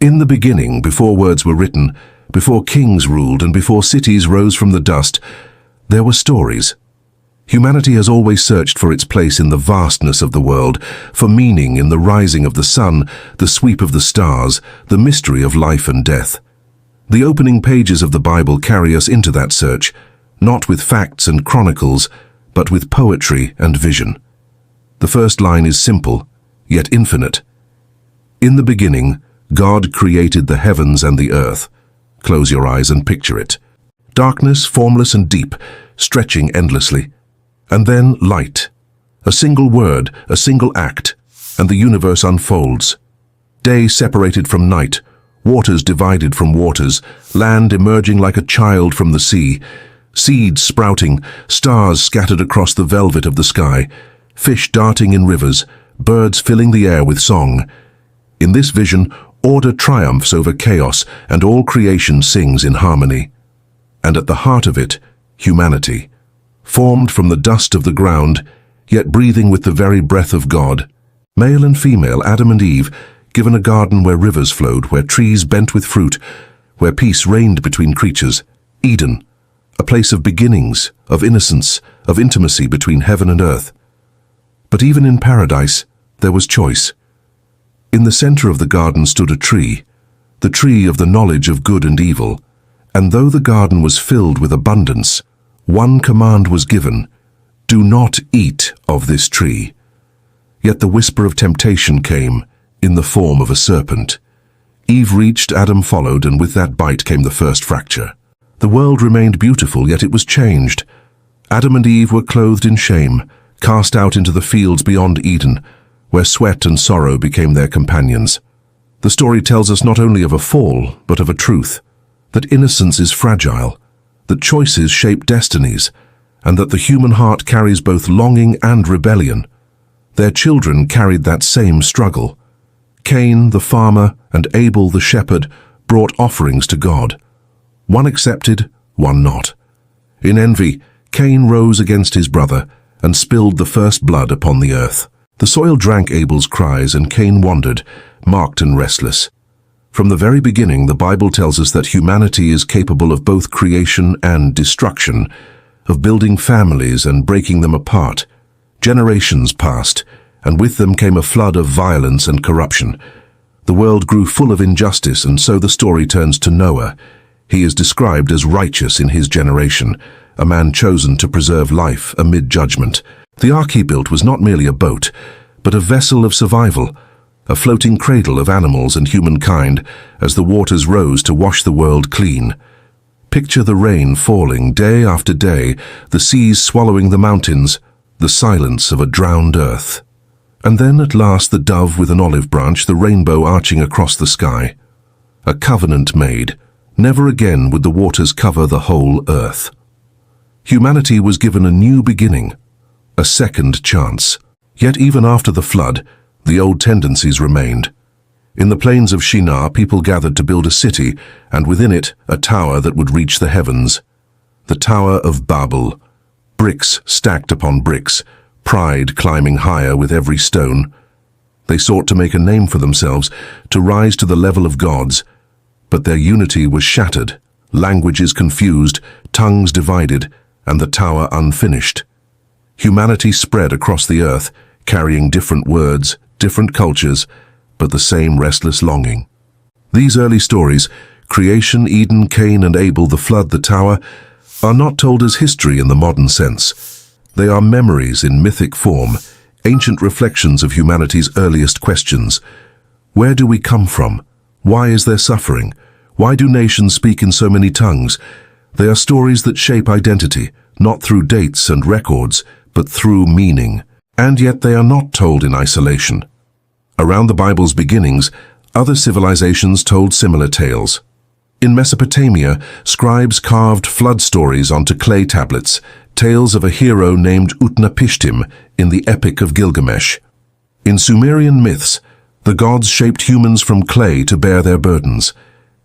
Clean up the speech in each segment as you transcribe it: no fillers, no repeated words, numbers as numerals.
In the beginning, before words were written, before kings ruled and before cities rose from the dust, there were stories. Humanity has always searched for its place in the vastness of the world, for meaning in the rising of the sun, the sweep of the stars, the mystery of life and death. The opening pages of the Bible carry us into that search, not with facts and chronicles, but with poetry and vision. The first line is simple, yet infinite. In the beginning, God created the heavens and the earth. Close your eyes and picture it. Darkness, formless and deep, stretching endlessly. And then light. A single word, a single act, and the universe unfolds. Day separated from night, waters divided from waters, land emerging like a child from the sea, seeds sprouting, stars scattered across the velvet of the sky, fish darting in rivers, birds filling the air with song. In this vision, order triumphs over chaos, and all creation sings in harmony. And at the heart of it, humanity, formed from the dust of the ground, yet breathing with the very breath of God. Male and female, Adam and Eve, given a garden where rivers flowed, where trees bent with fruit, where peace reigned between creatures. Eden, a place of beginnings, of innocence, of intimacy between heaven and earth. But even in paradise, there was choice. In the center of the garden stood a tree, the tree of the knowledge of good and evil, and though the garden was filled with abundance, one command was given: do not eat of this tree. Yet the whisper of temptation came, in the form of a serpent. Eve reached, Adam followed, and with that bite came the first fracture. The world remained beautiful, yet it was changed. Adam and Eve were clothed in shame, cast out into the fields beyond Eden, where sweat and sorrow became their companions. The story tells us not only of a fall, but of a truth, that innocence is fragile, that choices shape destinies, and that the human heart carries both longing and rebellion. Their children carried that same struggle. Cain, the farmer, and Abel, the shepherd, brought offerings to God. One accepted, one not. In envy, Cain rose against his brother and spilled the first blood upon the earth. The soil drank Abel's cries, and Cain wandered, marked and restless. From the very beginning, the Bible tells us that humanity is capable of both creation and destruction, of building families and breaking them apart. Generations passed, and with them came a flood of violence and corruption. The world grew full of injustice, and so the story turns to Noah. He is described as righteous in his generation, a man chosen to preserve life amid judgment. The ark he built was not merely a boat, but a vessel of survival, a floating cradle of animals and humankind as the waters rose to wash the world clean. Picture the rain falling day after day, the seas swallowing the mountains, the silence of a drowned earth. And then at last the dove with an olive branch, the rainbow arching across the sky. A covenant made. Never again would the waters cover the whole earth. Humanity was given a new beginning, a second chance. Yet even after the flood, the old tendencies remained. In the plains of Shinar, people gathered to build a city, and within it, a tower that would reach the heavens. The Tower of Babel. Bricks stacked upon bricks, pride climbing higher with every stone. They sought to make a name for themselves, to rise to the level of gods. But their unity was shattered, languages confused, tongues divided, and the tower unfinished. Humanity spread across the earth, carrying different words, different cultures, but the same restless longing. These early stories, creation, Eden, Cain and Abel, the flood, the tower, are not told as history in the modern sense. They are memories in mythic form, ancient reflections of humanity's earliest questions. Where do we come from? Why is there suffering? Why do nations speak in so many tongues? They are stories that shape identity, not through dates and records, but through meaning. And yet they are not told in isolation. Around the Bible's beginnings, other civilizations told similar tales. In Mesopotamia, scribes carved flood stories onto clay tablets, tales of a hero named Utnapishtim in the Epic of Gilgamesh. In Sumerian myths, the gods shaped humans from clay to bear their burdens.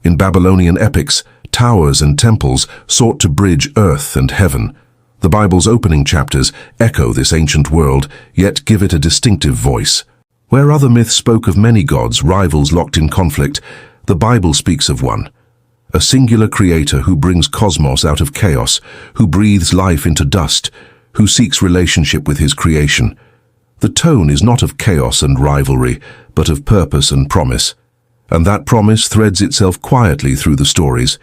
In Babylonian epics, towers and temples sought to bridge earth and heaven. The Bible's opening chapters echo this ancient world, yet give it a distinctive voice. Where other myths spoke of many gods, rivals locked in conflict, The Bible speaks of one, a singular creator who brings cosmos out of chaos, who breathes life into dust, who seeks relationship with his creation. The tone is not of chaos and rivalry, but of purpose and promise. And that promise threads itself quietly through the stories.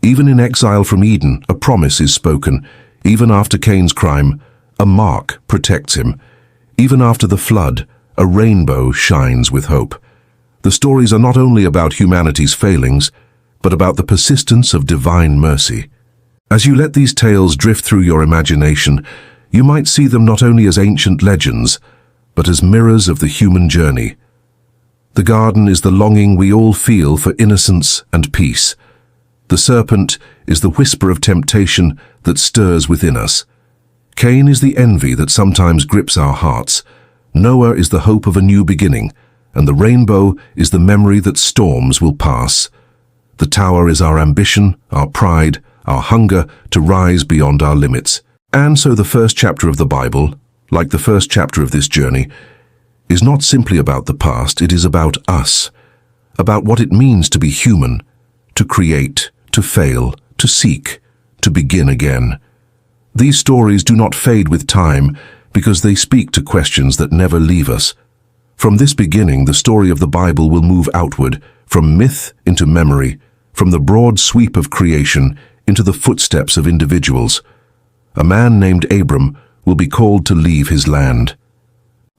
Even in exile from Eden, a promise is spoken. Even after Cain's crime, a mark protects him. Even after the flood, a rainbow shines with hope. The stories are not only about humanity's failings, but about the persistence of divine mercy. As you let these tales drift through your imagination, you might see them not only as ancient legends, but as mirrors of the human journey. The garden is the longing we all feel for innocence and peace. The serpent is the whisper of temptation that stirs within us. Cain is the envy that sometimes grips our hearts. Noah is the hope of a new beginning, and the rainbow is the memory that storms will pass. The tower is our ambition, our pride, our hunger to rise beyond our limits. And so the first chapter of the Bible, like the first chapter of this journey, is not simply about the past, it is about us, about what it means to be human, to create, to fail, to seek, to begin again. These stories do not fade with time because they speak to questions that never leave us. From this beginning, the story of the Bible will move outward, from myth into memory, from the broad sweep of creation into the footsteps of individuals. A man named Abram will be called to leave his land.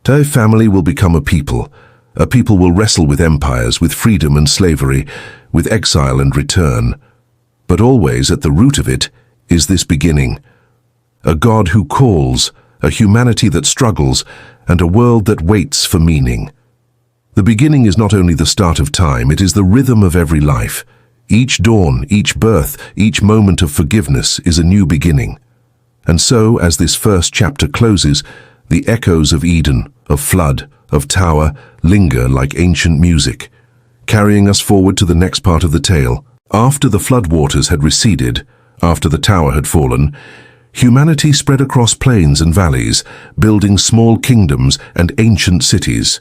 Their family will become a people. A people will wrestle with empires, with freedom and slavery, with exile and return. But always at the root of it is this beginning. A God who calls, a humanity that struggles, and a world that waits for meaning. The beginning is not only the start of time, it is the rhythm of every life. Each dawn, each birth, each moment of forgiveness is a new beginning. And so, as this first chapter closes, the echoes of Eden, of flood, of tower, linger like ancient music, carrying us forward to the next part of the tale. After the floodwaters had receded, after the tower had fallen, humanity spread across plains and valleys, building small kingdoms and ancient cities.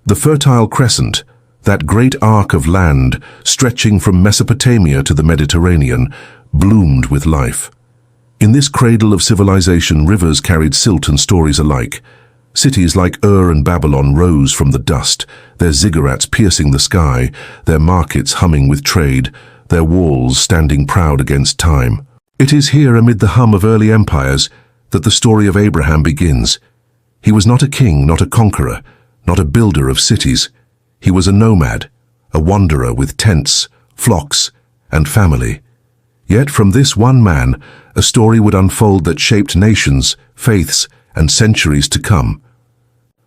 The Fertile Crescent, that great arc of land stretching from Mesopotamia to the Mediterranean, bloomed with life. In this cradle of civilization, rivers carried silt and stories alike. Cities like Ur and Babylon rose from the dust, their ziggurats piercing the sky, their markets humming with trade, their walls standing proud against time. It is here, amid the hum of early empires, that the story of Abraham begins. He was not a king, not a conqueror, not a builder of cities. He was a nomad, a wanderer with tents, flocks, and family. Yet from this one man, a story would unfold that shaped nations, faiths, and centuries to come.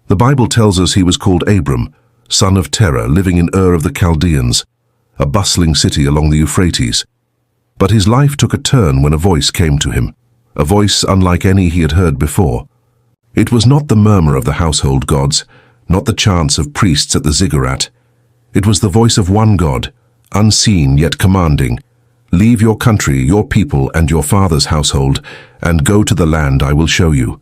The Bible tells us he was called Abram, son of Terah, living in Ur of the Chaldeans, a bustling city along the Euphrates. But his life took a turn when a voice came to him, a voice unlike any he had heard before. It was not the murmur of the household gods, not the chants of priests at the ziggurat. It was the voice of one God, unseen yet commanding. Leave your country, your people, and your father's household, and go to the land I will show you.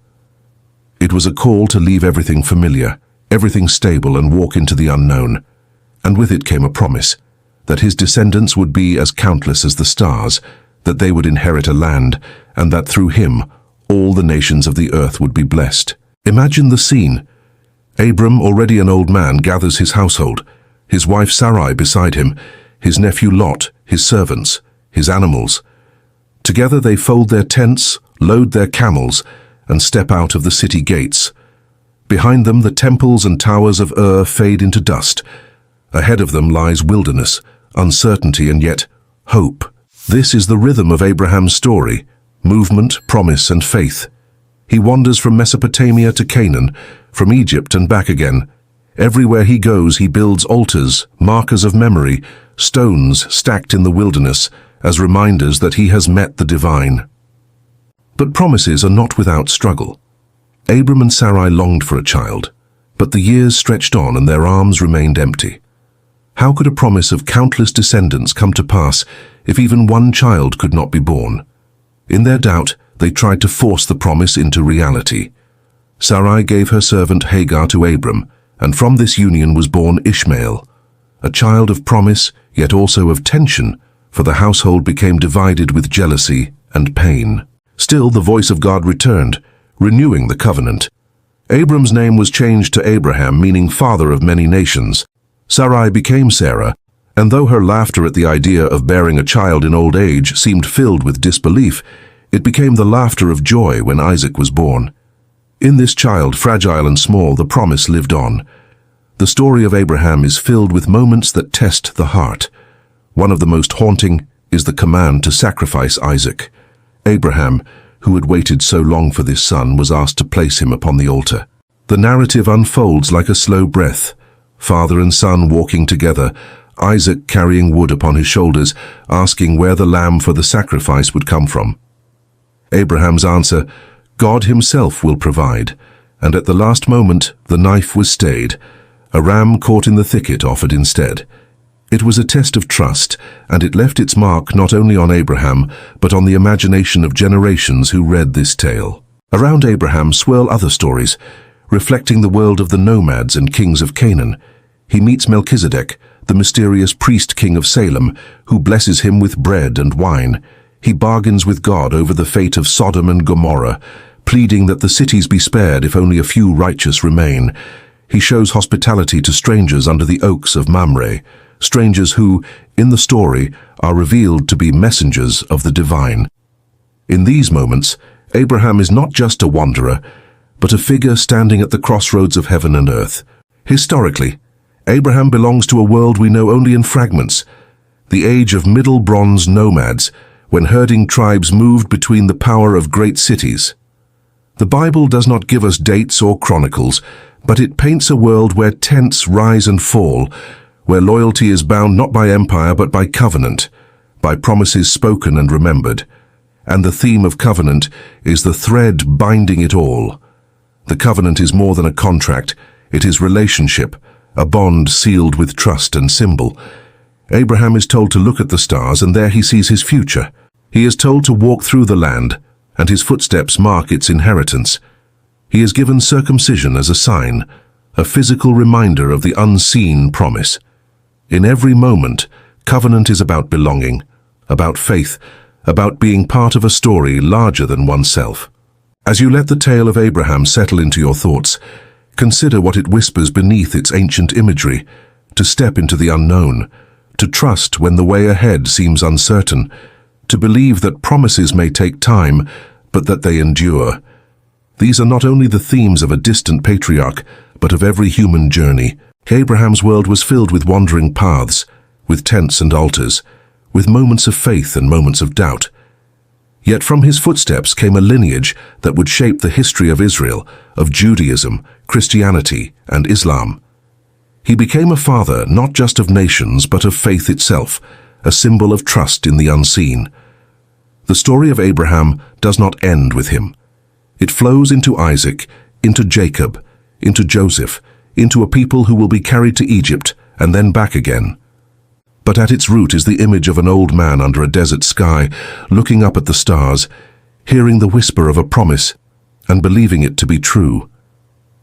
It was a call to leave everything familiar, everything stable, and walk into the unknown. And with it came a promise, that his descendants would be as countless as the stars, that they would inherit a land, and that through him all the nations of the earth would be blessed. Imagine the scene. Abram, already an old man, gathers his household, his wife Sarai beside him, his nephew Lot, his servants, his animals. Together they fold their tents, load their camels, and step out of the city gates. Behind them the temples and towers of Ur fade into dust. Ahead of them lies wilderness, uncertainty, and yet hope. This is the rhythm of Abraham's story, movement, promise, and faith. He wanders from Mesopotamia to Canaan, from Egypt and back again. Everywhere he goes, he builds altars, markers of memory, stones stacked in the wilderness, as reminders that he has met the divine. But promises are not without struggle. Abram and Sarai longed for a child, but the years stretched on and their arms remained empty. How could a promise of countless descendants come to pass if even one child could not be born? In their doubt, they tried to force the promise into reality. Sarai gave her servant Hagar to Abram, and from this union was born Ishmael. a child of promise, yet also of tension, for the household became divided with jealousy and pain. Still, the voice of God returned, renewing the covenant. Abram's name was changed to Abraham, meaning father of many nations. Sarai became Sarah, and though her laughter at the idea of bearing a child in old age seemed filled with disbelief, it became the laughter of joy when Isaac was born. In this child, fragile and small, the promise lived on. The story of Abraham is filled with moments that test the heart. One of the most haunting is the command to sacrifice Isaac. Abraham, who had waited so long for this son, was asked to place him upon the altar. The narrative unfolds like a slow breath. Father and son walking together, Isaac carrying wood upon his shoulders, asking where the lamb for the sacrifice would come from. Abraham's answer, God himself will provide. And at the last moment, the knife was stayed. A ram caught in the thicket offered instead. It was a test of trust, and it left its mark not only on Abraham, but on the imagination of generations who read this tale. Around Abraham swirl other stories, reflecting the world of the nomads and kings of Canaan. He meets Melchizedek, the mysterious priest king of Salem, who blesses him with bread and wine. He bargains with God over the fate of Sodom and Gomorrah, pleading that the cities be spared if only a few righteous remain. He shows hospitality to strangers under the oaks of Mamre, strangers who, in the story, are revealed to be messengers of the divine. In these moments, Abraham is not just a wanderer, but a figure standing at the crossroads of heaven and earth. Historically, Abraham belongs to a world we know only in fragments, the age of Middle Bronze nomads, when herding tribes moved between the power of great cities. The Bible does not give us dates or chronicles, but it paints a world where tents rise and fall, where loyalty is bound not by empire but by covenant, by promises spoken and remembered. And the theme of covenant is the thread binding it all. The covenant is more than a contract, it is relationship, a bond sealed with trust and symbol. Abraham is told to look at the stars, and there he sees his future. He is told to walk through the land, and his footsteps mark its inheritance. He is given circumcision as a sign, a physical reminder of the unseen promise. In every moment, covenant is about belonging, about faith, about being part of a story larger than oneself. As you let the tale of Abraham settle into your thoughts, consider what it whispers beneath its ancient imagery: to step into the unknown, to trust when the way ahead seems uncertain, to believe that promises may take time, but that they endure. These are not only the themes of a distant patriarch, but of every human journey. Abraham's world was filled with wandering paths, with tents and altars, with moments of faith and moments of doubt. Yet from his footsteps came a lineage that would shape the history of Israel, of Judaism, Christianity, and Islam. He became a father not just of nations but of faith itself, a symbol of trust in the unseen. The story of Abraham does not end with him. It flows into Isaac, into Jacob, into Joseph, into a people who will be carried to Egypt and then back again. But at its root is the image of an old man under a desert sky, looking up at the stars, hearing the whisper of a promise, and believing it to be true.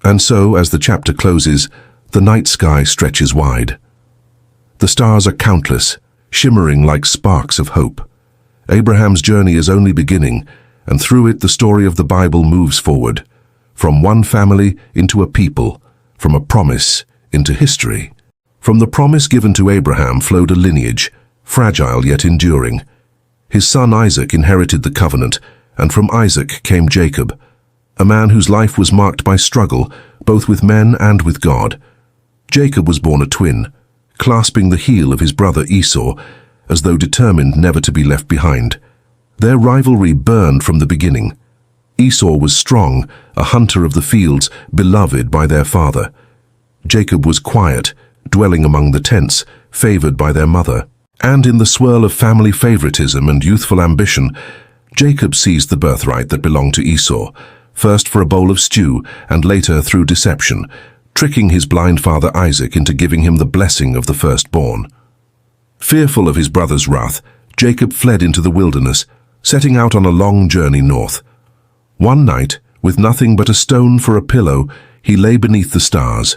And so, as the chapter closes, the night sky stretches wide. The stars are countless, shimmering like sparks of hope. Abraham's journey is only beginning, and through it the story of the Bible moves forward, from one family into a people, from a promise into history. From the promise given to Abraham flowed a lineage, fragile yet enduring. His son Isaac inherited the covenant, and from Isaac came Jacob, a man whose life was marked by struggle, both with men and with God. Jacob was born a twin, clasping the heel of his brother Esau, as though determined never to be left behind. Their rivalry burned from the beginning. Esau was strong, a hunter of the fields, beloved by their father. Jacob was quiet, dwelling among the tents, favored by their mother. And in the swirl of family favoritism and youthful ambition, Jacob seized the birthright that belonged to Esau, first for a bowl of stew and later through deception, tricking his blind father Isaac into giving him the blessing of the firstborn. Fearful of his brother's wrath, Jacob fled into the wilderness, setting out on a long journey north. One night, with nothing but a stone for a pillow, he lay beneath the stars.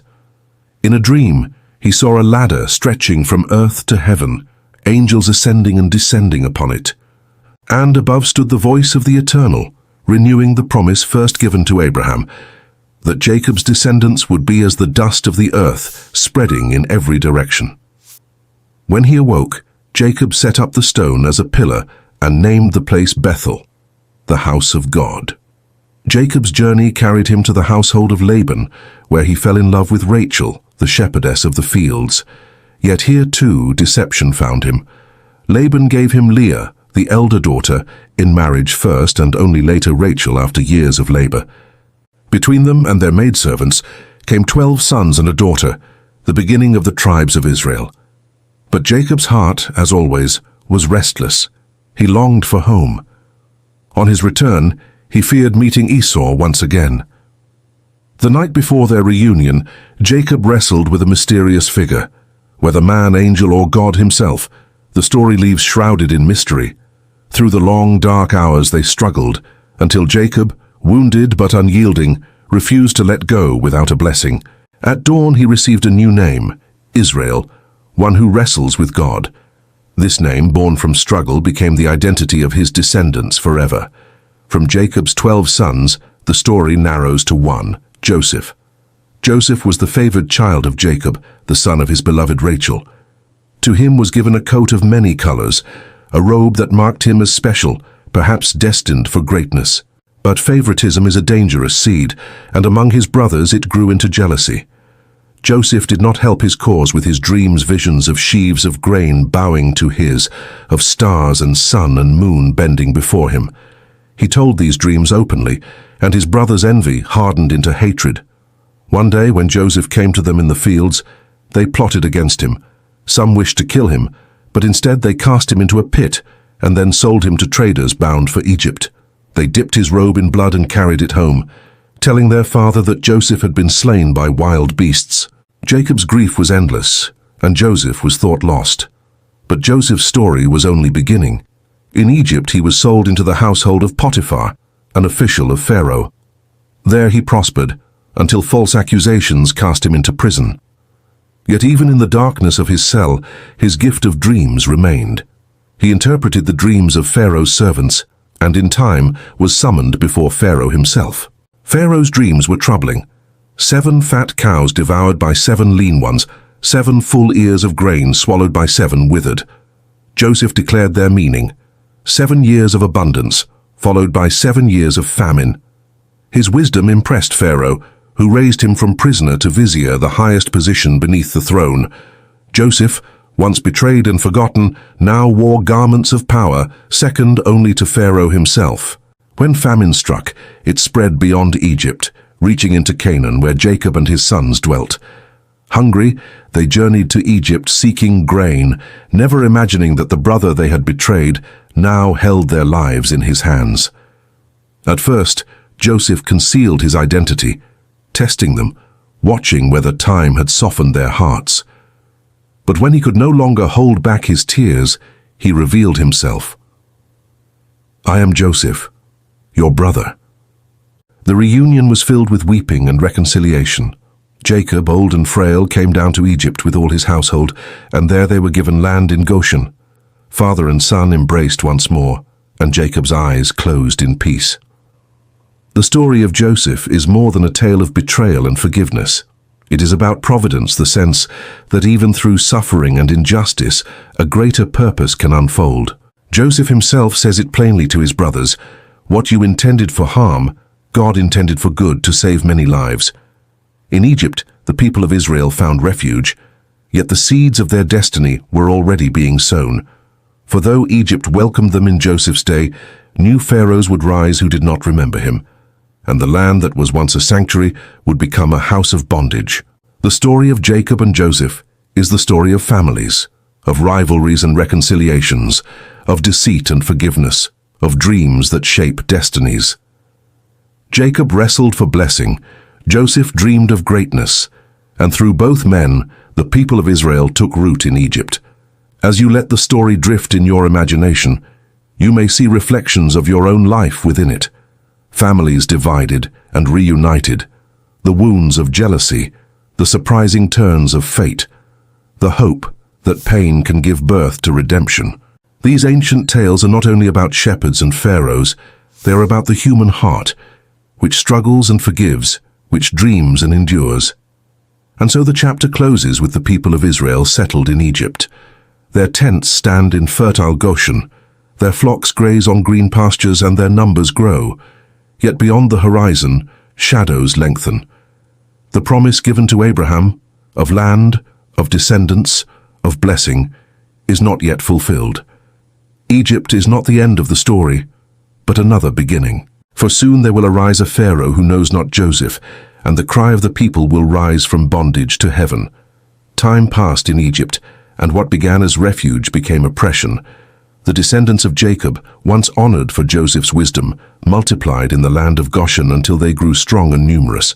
In a dream, He saw a ladder stretching from earth to heaven, angels ascending and descending upon it. And above stood the voice of the Eternal, renewing the promise first given to Abraham, that Jacob's descendants would be as the dust of the earth, spreading in every direction. When he awoke, Jacob set up the stone as a pillar and named the place Bethel, the house of God. Jacob's journey carried him to the household of Laban, where he fell in love with Rachel, the shepherdess of the fields. Yet here too deception found him. Laban gave him Leah, the elder daughter, in marriage first and only later Rachel after years of labor. Between them and their maidservants came 12 sons and a daughter, the beginning of the tribes of Israel. But Jacob's heart, as always, was restless. He longed for home. On his return, he feared meeting Esau once again. The night before their reunion, Jacob wrestled with a mysterious figure. Whether man, angel, or God himself, the story leaves shrouded in mystery. Through the long, dark hours they struggled, until Jacob, wounded but unyielding, refused to let go without a blessing. At dawn he received a new name, Israel, one who wrestles with God. This name, born from struggle, became the identity of his descendants forever. From Jacob's 12 sons, the story narrows to one, Joseph. Joseph was the favored child of Jacob, the son of his beloved Rachel. To him was given a coat of many colors, a robe that marked him as special, perhaps destined for greatness. But favoritism is a dangerous seed, and among his brothers it grew into jealousy. Joseph did not help his cause with his dreams, visions of sheaves of grain bowing to his, of stars and sun and moon bending before him. He told these dreams openly, and his brothers' envy hardened into hatred. One day, when Joseph came to them in the fields, they plotted against him. Some wished to kill him, but instead they cast him into a pit and then sold him to traders bound for Egypt. They dipped his robe in blood and carried it home, telling their father that Joseph had been slain by wild beasts. Jacob's grief was endless, and Joseph was thought lost. But Joseph's story was only beginning. In Egypt he was sold into the household of Potiphar, an official of Pharaoh. There he prospered, until false accusations cast him into prison. Yet even in the darkness of his cell, his gift of dreams remained. He interpreted the dreams of Pharaoh's servants, and in time was summoned before Pharaoh himself. Pharaoh's dreams were troubling. 7 fat cows devoured by 7 lean ones, 7 full ears of grain swallowed by 7 withered. Joseph declared their meaning: 7 years of abundance, followed by 7 years of famine. His wisdom impressed Pharaoh, who raised him from prisoner to vizier, the highest position beneath the throne. Joseph, once betrayed and forgotten, now wore garments of power, second only to Pharaoh himself. When famine struck, it spread beyond Egypt, reaching into Canaan, where Jacob and his sons dwelt. Hungry, they journeyed to Egypt seeking grain, never imagining that the brother they had betrayed now held their lives in his hands. At first, Joseph concealed his identity, testing them, watching whether time had softened their hearts. But when he could no longer hold back his tears, he revealed himself. "I am Joseph, your brother." The reunion was filled with weeping and reconciliation. Jacob, old and frail, came down to Egypt with all his household, and there they were given land in Goshen. Father and son embraced once more, and Jacob's eyes closed in peace. The story of Joseph is more than a tale of betrayal and forgiveness. It is about providence, the sense that even through suffering and injustice, a greater purpose can unfold. Joseph himself says it plainly to his brothers: "What you intended for harm, God intended for good, to save many lives." In Egypt, the people of Israel found refuge, yet the seeds of their destiny were already being sown. For though Egypt welcomed them in Joseph's day, new pharaohs would rise who did not remember him, and the land that was once a sanctuary would become a house of bondage. The story of Jacob and Joseph is the story of families, of rivalries and reconciliations, of deceit and forgiveness, of dreams that shape destinies. Jacob wrestled for blessing, Joseph dreamed of greatness, and through both men, the people of Israel took root in Egypt. As you let the story drift in your imagination, you may see reflections of your own life within it. Families divided and reunited, the wounds of jealousy, the surprising turns of fate, the hope that pain can give birth to redemption. These ancient tales are not only about shepherds and pharaohs, they are about the human heart, which struggles and forgives, which dreams and endures. And so the chapter closes with the people of Israel settled in Egypt. Their tents stand in fertile Goshen, their flocks graze on green pastures and their numbers grow. Yet beyond the horizon, shadows lengthen. The promise given to Abraham, of land, of descendants, of blessing, is not yet fulfilled. Egypt is not the end of the story, but another beginning. For soon there will arise a Pharaoh who knows not Joseph, and the cry of the people will rise from bondage to heaven. Time passed in Egypt, and what began as refuge became oppression. The descendants of Jacob, once honored for Joseph's wisdom, multiplied in the land of Goshen until they grew strong and numerous.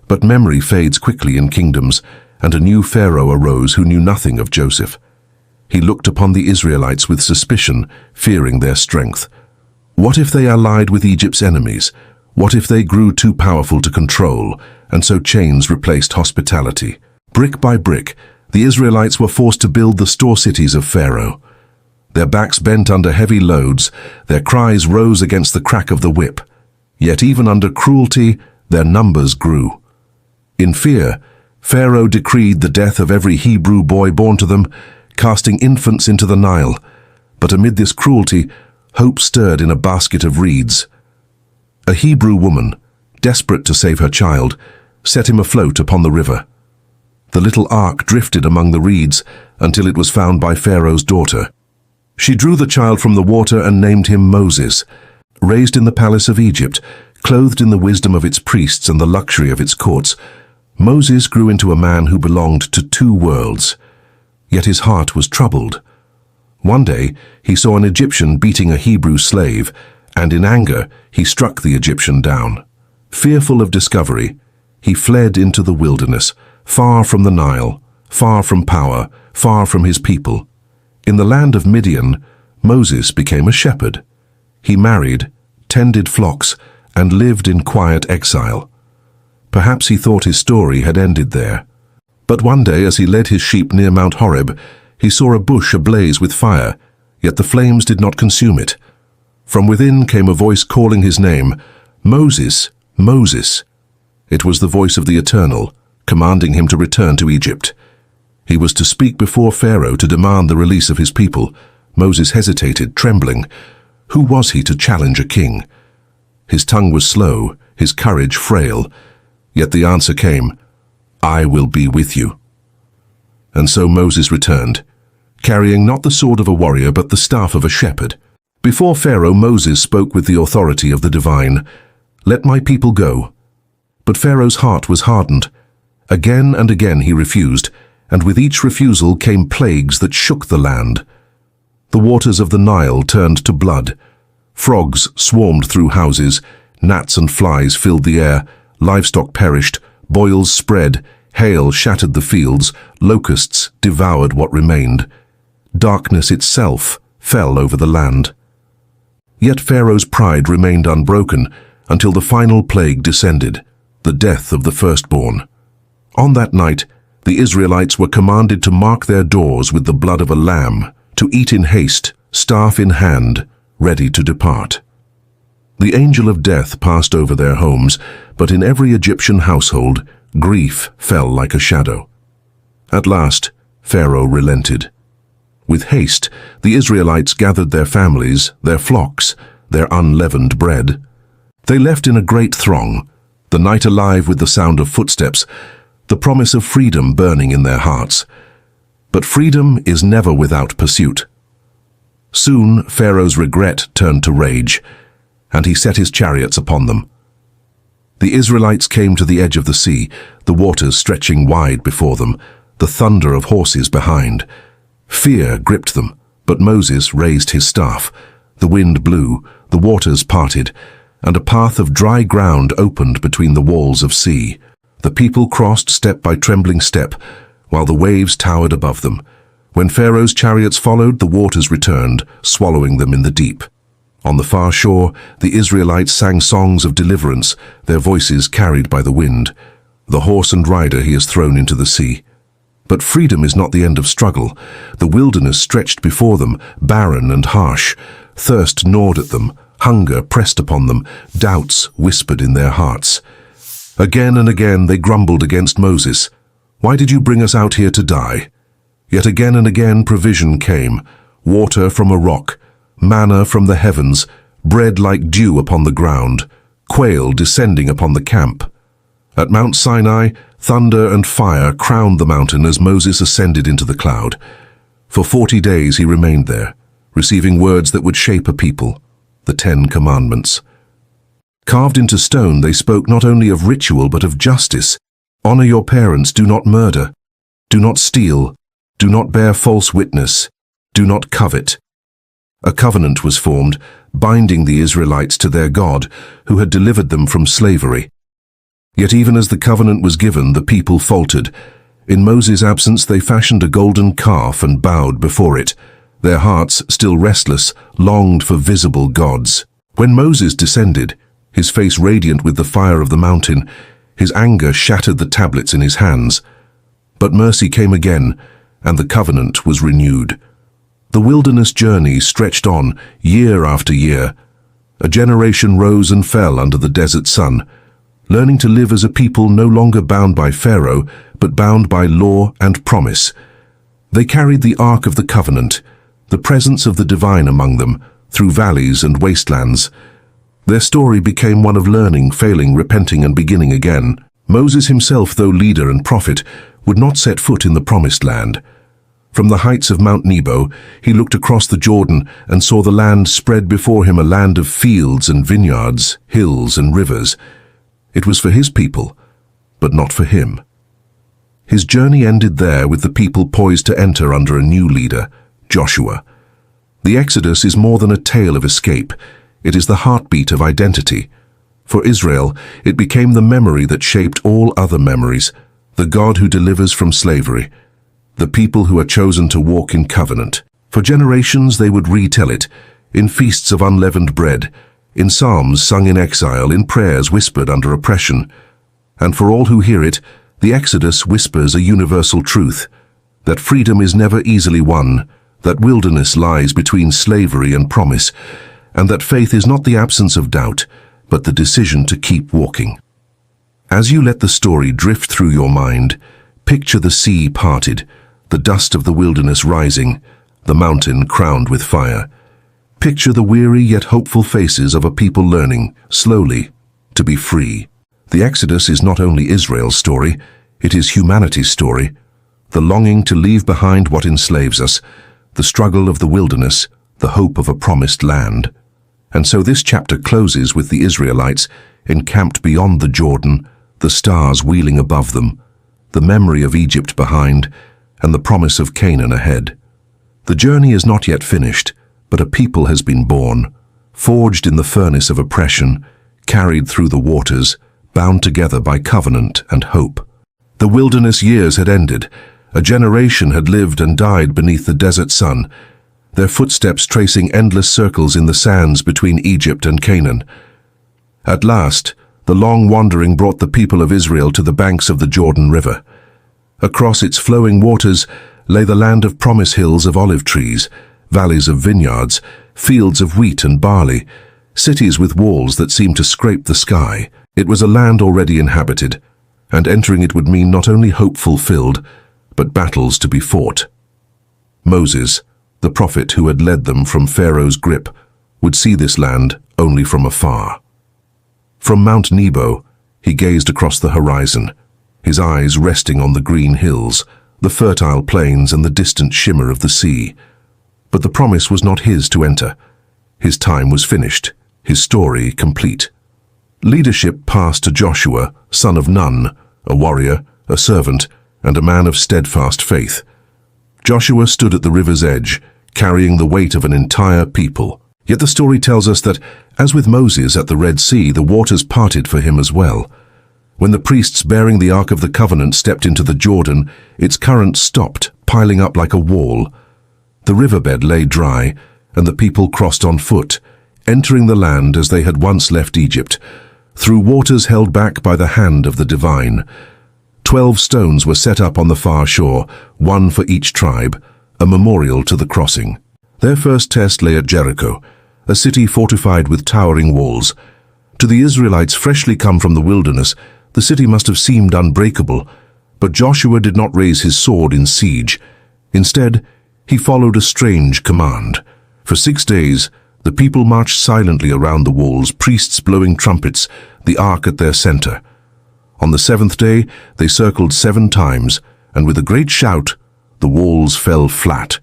But memory fades quickly in kingdoms, and a new Pharaoh arose who knew nothing of Joseph. He looked upon the Israelites with suspicion, fearing their strength. What if they allied with Egypt's enemies? What if they grew too powerful to control, and so chains replaced hospitality? Brick by brick, the Israelites were forced to build the store cities of Pharaoh. Their backs bent under heavy loads, their cries rose against the crack of the whip. Yet even under cruelty, their numbers grew. In fear, Pharaoh decreed the death of every Hebrew boy born to them, casting infants into the Nile. But amid this cruelty, hope stirred in a basket of reeds. A Hebrew woman, desperate to save her child, set him afloat upon the river. The little ark drifted among the reeds until it was found by Pharaoh's daughter. She drew the child from the water and named him Moses. Raised in the palace of Egypt, clothed in the wisdom of its priests and the luxury of its courts, Moses grew into a man who belonged to two worlds. Yet his heart was troubled. One day, he saw an Egyptian beating a Hebrew slave, and in anger, he struck the Egyptian down. Fearful of discovery, he fled into the wilderness, far from the Nile, far from power, far from his people. In the land of Midian, Moses became a shepherd. He married, tended flocks, and lived in quiet exile. Perhaps he thought his story had ended there. But one day, as he led his sheep near Mount Horeb, he saw a bush ablaze with fire, yet the flames did not consume it. From within came a voice calling his name, "Moses, Moses." It was the voice of the Eternal, commanding him to return to Egypt. He was to speak before Pharaoh to demand the release of his people. Moses hesitated, trembling. Who was he to challenge a king? His tongue was slow, his courage frail. Yet the answer came, "I will be with you." And so Moses returned, carrying not the sword of a warrior but the staff of a shepherd. Before Pharaoh, Moses spoke with the authority of the divine, "Let my people go." But Pharaoh's heart was hardened. Again and again he refused, and with each refusal came plagues that shook the land. The waters of the Nile turned to blood. Frogs swarmed through houses, gnats and flies filled the air, livestock perished, boils spread, hail shattered the fields, locusts devoured what remained. Darkness itself fell over the land. Yet Pharaoh's pride remained unbroken until the final plague descended, the death of the firstborn. On that night, the Israelites were commanded to mark their doors with the blood of a lamb, to eat in haste, staff in hand, ready to depart. The angel of death passed over their homes, but in every Egyptian household, grief fell like a shadow. At last, Pharaoh relented. With haste, the Israelites gathered their families, their flocks, their unleavened bread. They left in a great throng, the night alive with the sound of footsteps, the promise of freedom burning in their hearts. But freedom is never without pursuit. Soon Pharaoh's regret turned to rage, and he set his chariots upon them. The Israelites came to the edge of the sea, the waters stretching wide before them, the thunder of horses behind. Fear gripped them, but Moses raised his staff. The wind blew, the waters parted, and a path of dry ground opened between the walls of sea. The people crossed step by trembling step, while the waves towered above them. When Pharaoh's chariots followed, the waters returned, swallowing them in the deep. On the far shore, the Israelites sang songs of deliverance, their voices carried by the wind. The horse and rider he has thrown into the sea. But freedom is not the end of struggle. The wilderness stretched before them, barren and harsh. Thirst gnawed at them, hunger pressed upon them, doubts whispered in their hearts. Again and again they grumbled against Moses. "Why did you bring us out here to die?" Yet again and again provision came, water from a rock, manna from the heavens, bread like dew upon the ground, quail descending upon the camp. At Mount Sinai, thunder and fire crowned the mountain as Moses ascended into the cloud. For 40 days he remained there, receiving words that would shape a people, the 10 Commandments. Carved into stone, they spoke not only of ritual but of justice. Honor your parents, do not murder, do not steal, do not bear false witness, do not covet. A covenant was formed, binding the Israelites to their God, who had delivered them from slavery. Yet even as the covenant was given, the people faltered. In Moses' absence they fashioned a golden calf and bowed before it. Their hearts, still restless, longed for visible gods. When Moses descended, his face radiant with the fire of the mountain, his anger shattered the tablets in his hands. But mercy came again, and the covenant was renewed. The wilderness journey stretched on, year after year. A generation rose and fell under the desert sun, learning to live as a people no longer bound by Pharaoh, but bound by law and promise. They carried the Ark of the Covenant, the presence of the divine among them, through valleys and wastelands. Their story became one of learning, failing, repenting, and beginning again. Moses himself, though leader and prophet, would not set foot in the promised land. From the heights of Mount Nebo, he looked across the Jordan and saw the land spread before him, a land of fields and vineyards, hills and rivers. It was for his people, but not for him. His journey ended there, with the people poised to enter under a new leader, Joshua. The Exodus is more than a tale of escape. It is the heartbeat of identity. For Israel, it became the memory that shaped all other memories, the God who delivers from slavery, the people who are chosen to walk in covenant. For generations they would retell it, in feasts of unleavened bread, in psalms sung in exile, in prayers whispered under oppression. And for all who hear it, the Exodus whispers a universal truth, that freedom is never easily won, that wilderness lies between slavery and promise, and that faith is not the absence of doubt, but the decision to keep walking. As you let the story drift through your mind, picture the sea parted, the dust of the wilderness rising, the mountain crowned with fire. Picture the weary yet hopeful faces of a people learning, slowly, to be free. The Exodus is not only Israel's story, it is humanity's story, the longing to leave behind what enslaves us, the struggle of the wilderness, the hope of a promised land. And so this chapter closes with the Israelites encamped beyond the Jordan, the stars wheeling above them, the memory of Egypt behind, and the promise of Canaan ahead. The journey is not yet finished, but a people has been born, forged in the furnace of oppression, carried through the waters, bound together by covenant and hope. The wilderness years had ended. A generation had lived and died beneath the desert sun, their footsteps tracing endless circles in the sands between Egypt and Canaan. At last, the long wandering brought the people of Israel to the banks of the Jordan River. Across its flowing waters lay the land of promise, hills of olive trees, valleys of vineyards, fields of wheat and barley, cities with walls that seemed to scrape the sky. It was a land already inhabited, and entering it would mean not only hope fulfilled, but battles to be fought. Moses, the prophet who had led them from Pharaoh's grip, would see this land only from afar. From Mount Nebo, he gazed across the horizon, his eyes resting on the green hills, the fertile plains and the distant shimmer of the sea. But the promise was not his to enter. His time was finished, his story complete. Leadership passed to Joshua, son of Nun, a warrior, a servant, and a man of steadfast faith. Joshua stood at the river's edge, carrying the weight of an entire people. Yet the story tells us that, as with Moses at the Red Sea, the waters parted for him as well. When the priests bearing the Ark of the Covenant stepped into the Jordan, its current stopped, piling up like a wall. The riverbed lay dry, and the people crossed on foot, entering the land as they had once left Egypt, through waters held back by the hand of the divine. 12 stones were set up on the far shore, one for each tribe, a memorial to the crossing. Their first test lay at Jericho, a city fortified with towering walls. To the Israelites freshly come from the wilderness, the city must have seemed unbreakable, but Joshua did not raise his sword in siege. Instead, he followed a strange command. For 6 days, the people marched silently around the walls, priests blowing trumpets, the ark at their center. On the 7th day, they circled 7 times, and with a great shout, the walls fell flat.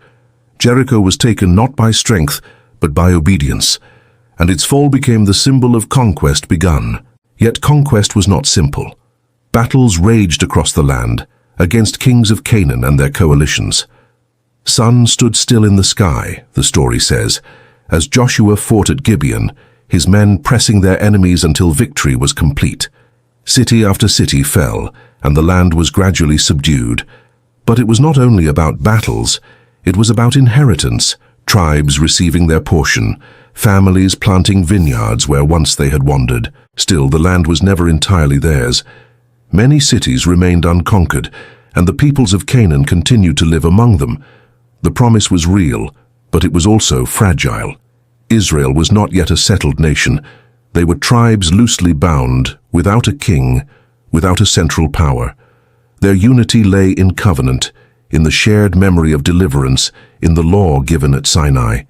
Jericho was taken not by strength, but by obedience, and its fall became the symbol of conquest begun. Yet conquest was not simple. Battles raged across the land, against kings of Canaan and their coalitions. Sun stood still in the sky, the story says, as Joshua fought at Gibeon, his men pressing their enemies until victory was complete. City after city fell, and the land was gradually subdued. But it was not only about battles, it was about inheritance, tribes receiving their portion, families planting vineyards where once they had wandered. Still, the land was never entirely theirs. Many cities remained unconquered, and the peoples of Canaan continued to live among them. The promise was real, but it was also fragile. Israel was not yet a settled nation. They were tribes loosely bound, without a king, without a central power. Their unity lay in covenant, in the shared memory of deliverance, in the law given at Sinai.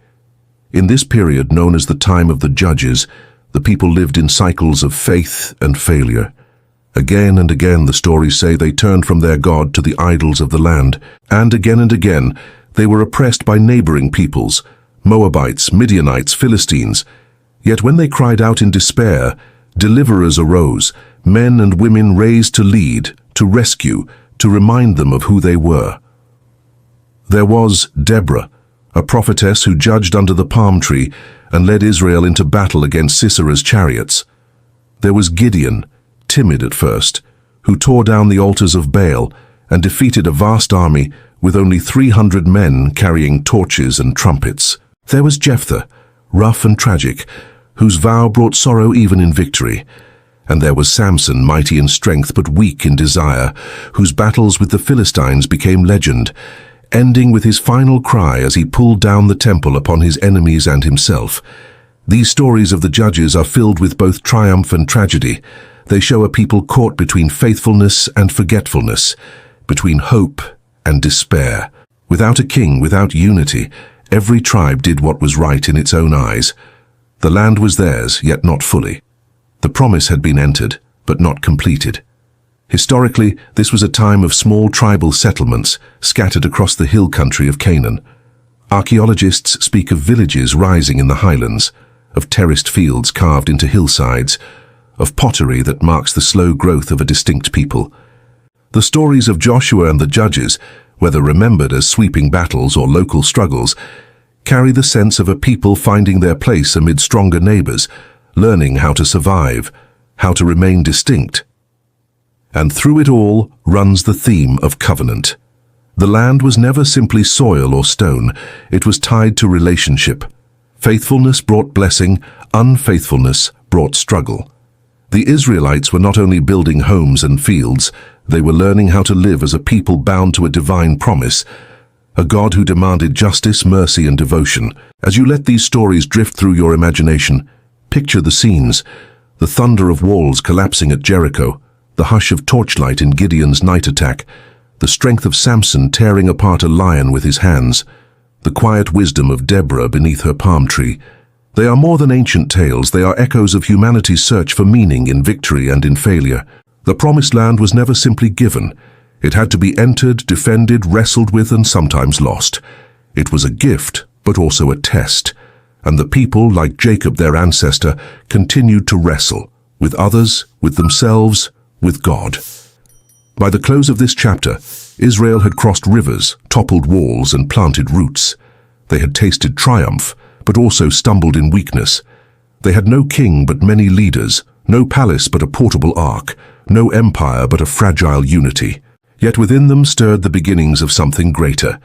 In this period, known as the time of the Judges, the people lived in cycles of faith and failure. Again and again, the stories say, they turned from their God to the idols of the land, and again, they were oppressed by neighboring peoples, Moabites, Midianites, Philistines. Yet when they cried out in despair, deliverers arose, men and women raised to lead, to rescue, to remind them of who they were. There was Deborah, a prophetess who judged under the palm tree and led Israel into battle against Sisera's chariots. There was Gideon, timid at first, who tore down the altars of Baal and defeated a vast army with only 300 men carrying torches and trumpets. There was Jephthah, rough and tragic, whose vow brought sorrow even in victory. And there was Samson, mighty in strength but weak in desire, whose battles with the Philistines became legend, ending with his final cry as he pulled down the temple upon his enemies and himself. These stories of the Judges are filled with both triumph and tragedy. They show a people caught between faithfulness and forgetfulness, between hope and despair. Without a king, without unity, every tribe did what was right in its own eyes. The land was theirs, yet not fully. The promise had been entered, but not completed. Historically, this was a time of small tribal settlements scattered across the hill country of Canaan. Archaeologists speak of villages rising in the highlands, of terraced fields carved into hillsides, of pottery that marks the slow growth of a distinct people. The stories of Joshua and the Judges, whether remembered as sweeping battles or local struggles, carry the sense of a people finding their place amid stronger neighbors, learning how to survive, how to remain distinct. And through it all runs the theme of covenant. The land was never simply soil or stone, it was tied to relationship. Faithfulness brought blessing, unfaithfulness brought struggle. The Israelites were not only building homes and fields, they were learning how to live as a people bound to a divine promise, a God who demanded justice, mercy, and devotion. As you let these stories drift through your imagination, picture the scenes: the thunder of walls collapsing at Jericho, the hush of torchlight in Gideon's night attack, the strength of Samson tearing apart a lion with his hands, the quiet wisdom of Deborah beneath her palm tree. They are more than ancient tales, they are echoes of humanity's search for meaning in victory and in failure. The promised land was never simply given. It had to be entered, defended, wrestled with, and sometimes lost. It was a gift, but also a test. And the people, like Jacob, their ancestor, continued to wrestle, with others, with themselves, with God. By the close of this chapter, Israel had crossed rivers, toppled walls, and planted roots. They had tasted triumph, but also stumbled in weakness. They had no king but many leaders, no palace but a portable ark, no empire but a fragile unity. Yet within them stirred the beginnings of something greater.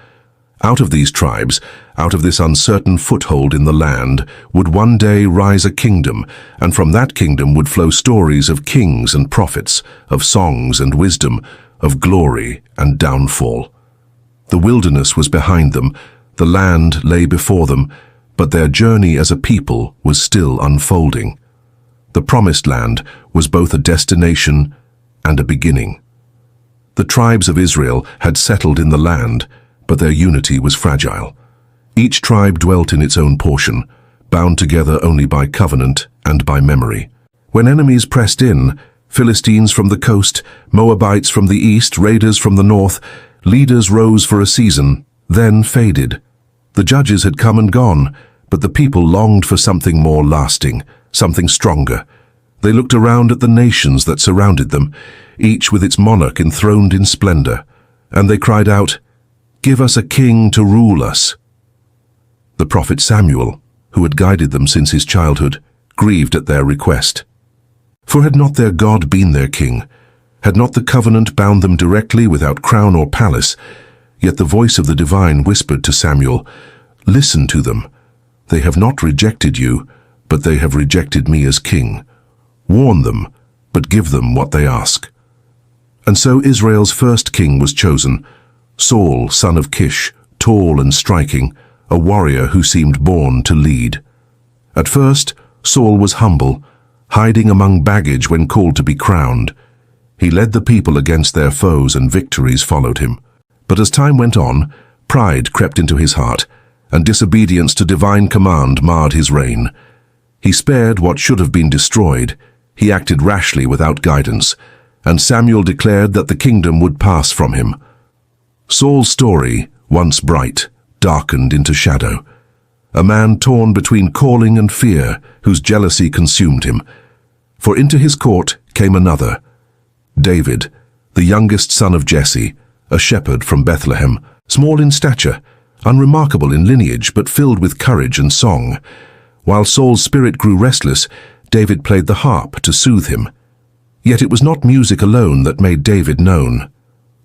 Out of these tribes, out of this uncertain foothold in the land, would one day rise a kingdom, and from that kingdom would flow stories of kings and prophets, of songs and wisdom, of glory and downfall. The wilderness was behind them, the land lay before them, but their journey as a people was still unfolding. The Promised Land was both a destination and a beginning. The tribes of Israel had settled in the land, but their unity was fragile. Each tribe dwelt in its own portion, bound together only by covenant and by memory. When enemies pressed in, Philistines from the coast, Moabites from the east, raiders from the north, leaders rose for a season, then faded. The judges had come and gone, but the people longed for something more lasting, something stronger. They looked around at the nations that surrounded them, each with its monarch enthroned in splendor, and they cried out, "Give us a king to rule us." The prophet Samuel, who had guided them since his childhood, grieved at their request. For had not their God been their king? Had not the covenant bound them directly without crown or palace? Yet the voice of the divine whispered to Samuel, "Listen to them. They have not rejected you, but they have rejected me as king. Warn them, but give them what they ask." And so Israel's first king was chosen, Saul, son of Kish, tall and striking, a warrior who seemed born to lead. At first, Saul was humble, hiding among baggage when called to be crowned. He led the people against their foes and victories followed him. But as time went on, pride crept into his heart, and disobedience to divine command marred his reign. He spared what should have been destroyed. He acted rashly without guidance, and Samuel declared that the kingdom would pass from him. Saul's story, once bright, darkened into shadow. A man torn between calling and fear, whose jealousy consumed him. For into his court came another, David, the youngest son of Jesse, a shepherd from Bethlehem, small in stature, unremarkable in lineage, but filled with courage and song. While Saul's spirit grew restless, David played the harp to soothe him. Yet it was not music alone that made David known.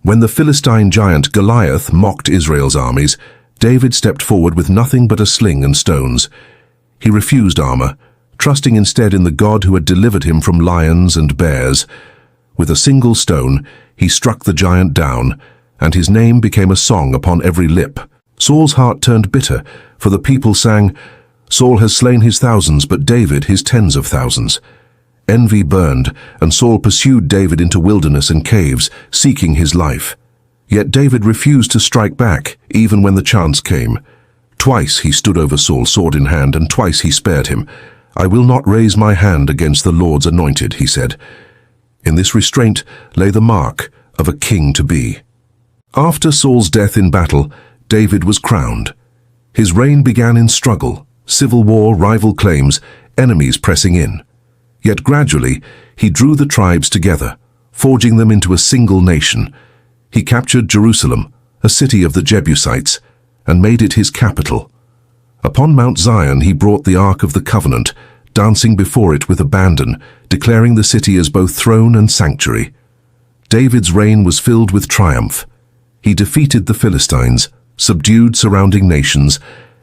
When the Philistine giant Goliath mocked Israel's armies, David stepped forward with nothing but a sling and stones. He refused armor, trusting instead in the God who had delivered him from lions and bears. With a single stone, he struck the giant down, and his name became a song upon every lip. Saul's heart turned bitter, for the people sang, "Saul has slain his thousands, but David his tens of thousands." Envy burned, and Saul pursued David into wilderness and caves, seeking his life. Yet David refused to strike back, even when the chance came. Twice he stood over Saul, sword in hand, and twice he spared him. "I will not raise my hand against the Lord's anointed," he said. In this restraint lay the mark of a king-to-be. After Saul's death in battle, David was crowned. His reign began in struggle, civil war, rival claims, enemies pressing in. Yet gradually, he drew the tribes together, forging them into a single nation. He captured Jerusalem, a city of the Jebusites, and made it his capital. Upon Mount Zion he brought the Ark of the Covenant, dancing before it with abandon, declaring the city as both throne and sanctuary. David's reign was filled with triumph. He defeated the Philistines, subdued surrounding nations,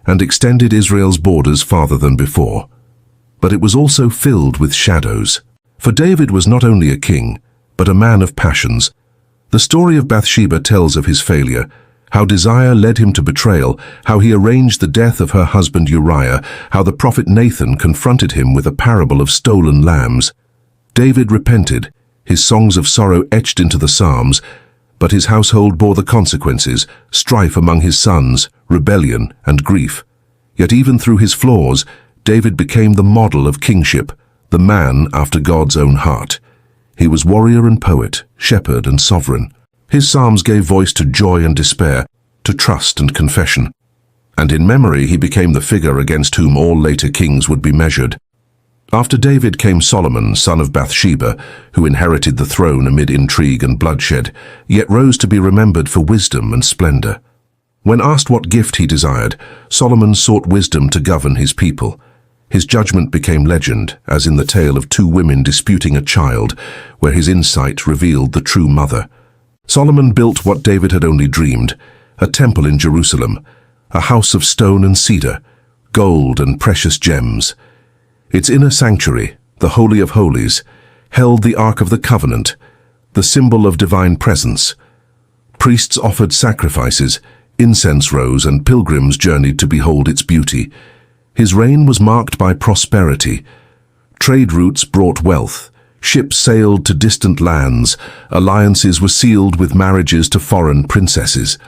and extended Israel's borders farther than before. But it was also filled with shadows. For David was not only a king, but a man of passions. The story of Bathsheba tells of his failure, how desire led him to betrayal, how he arranged the death of her husband Uriah, how the prophet Nathan confronted him with a parable of stolen lambs. David repented, his songs of sorrow etched into the Psalms, but his household bore the consequences, strife among his sons, rebellion and grief. Yet even through his flaws, David became the model of kingship, the man after God's own heart. He was warrior and poet, shepherd and sovereign. His psalms gave voice to joy and despair, to trust and confession. And in memory he became the figure against whom all later kings would be measured. After David came Solomon, son of Bathsheba, who inherited the throne amid intrigue and bloodshed, yet rose to be remembered for wisdom and splendor. When asked what gift he desired, Solomon sought wisdom to govern his people. His judgment became legend, as in the tale of two women disputing a child, where his insight revealed the true mother. Solomon built what David had only dreamed, a temple in Jerusalem, a house of stone and cedar, gold and precious gems. Its inner sanctuary, the Holy of Holies, held the Ark of the Covenant, the symbol of divine presence. Priests offered sacrifices, incense rose, and pilgrims journeyed to behold its beauty. His reign was marked by prosperity. Trade routes brought wealth. Ships sailed to distant lands. Alliances were sealed with marriages to foreign princesses.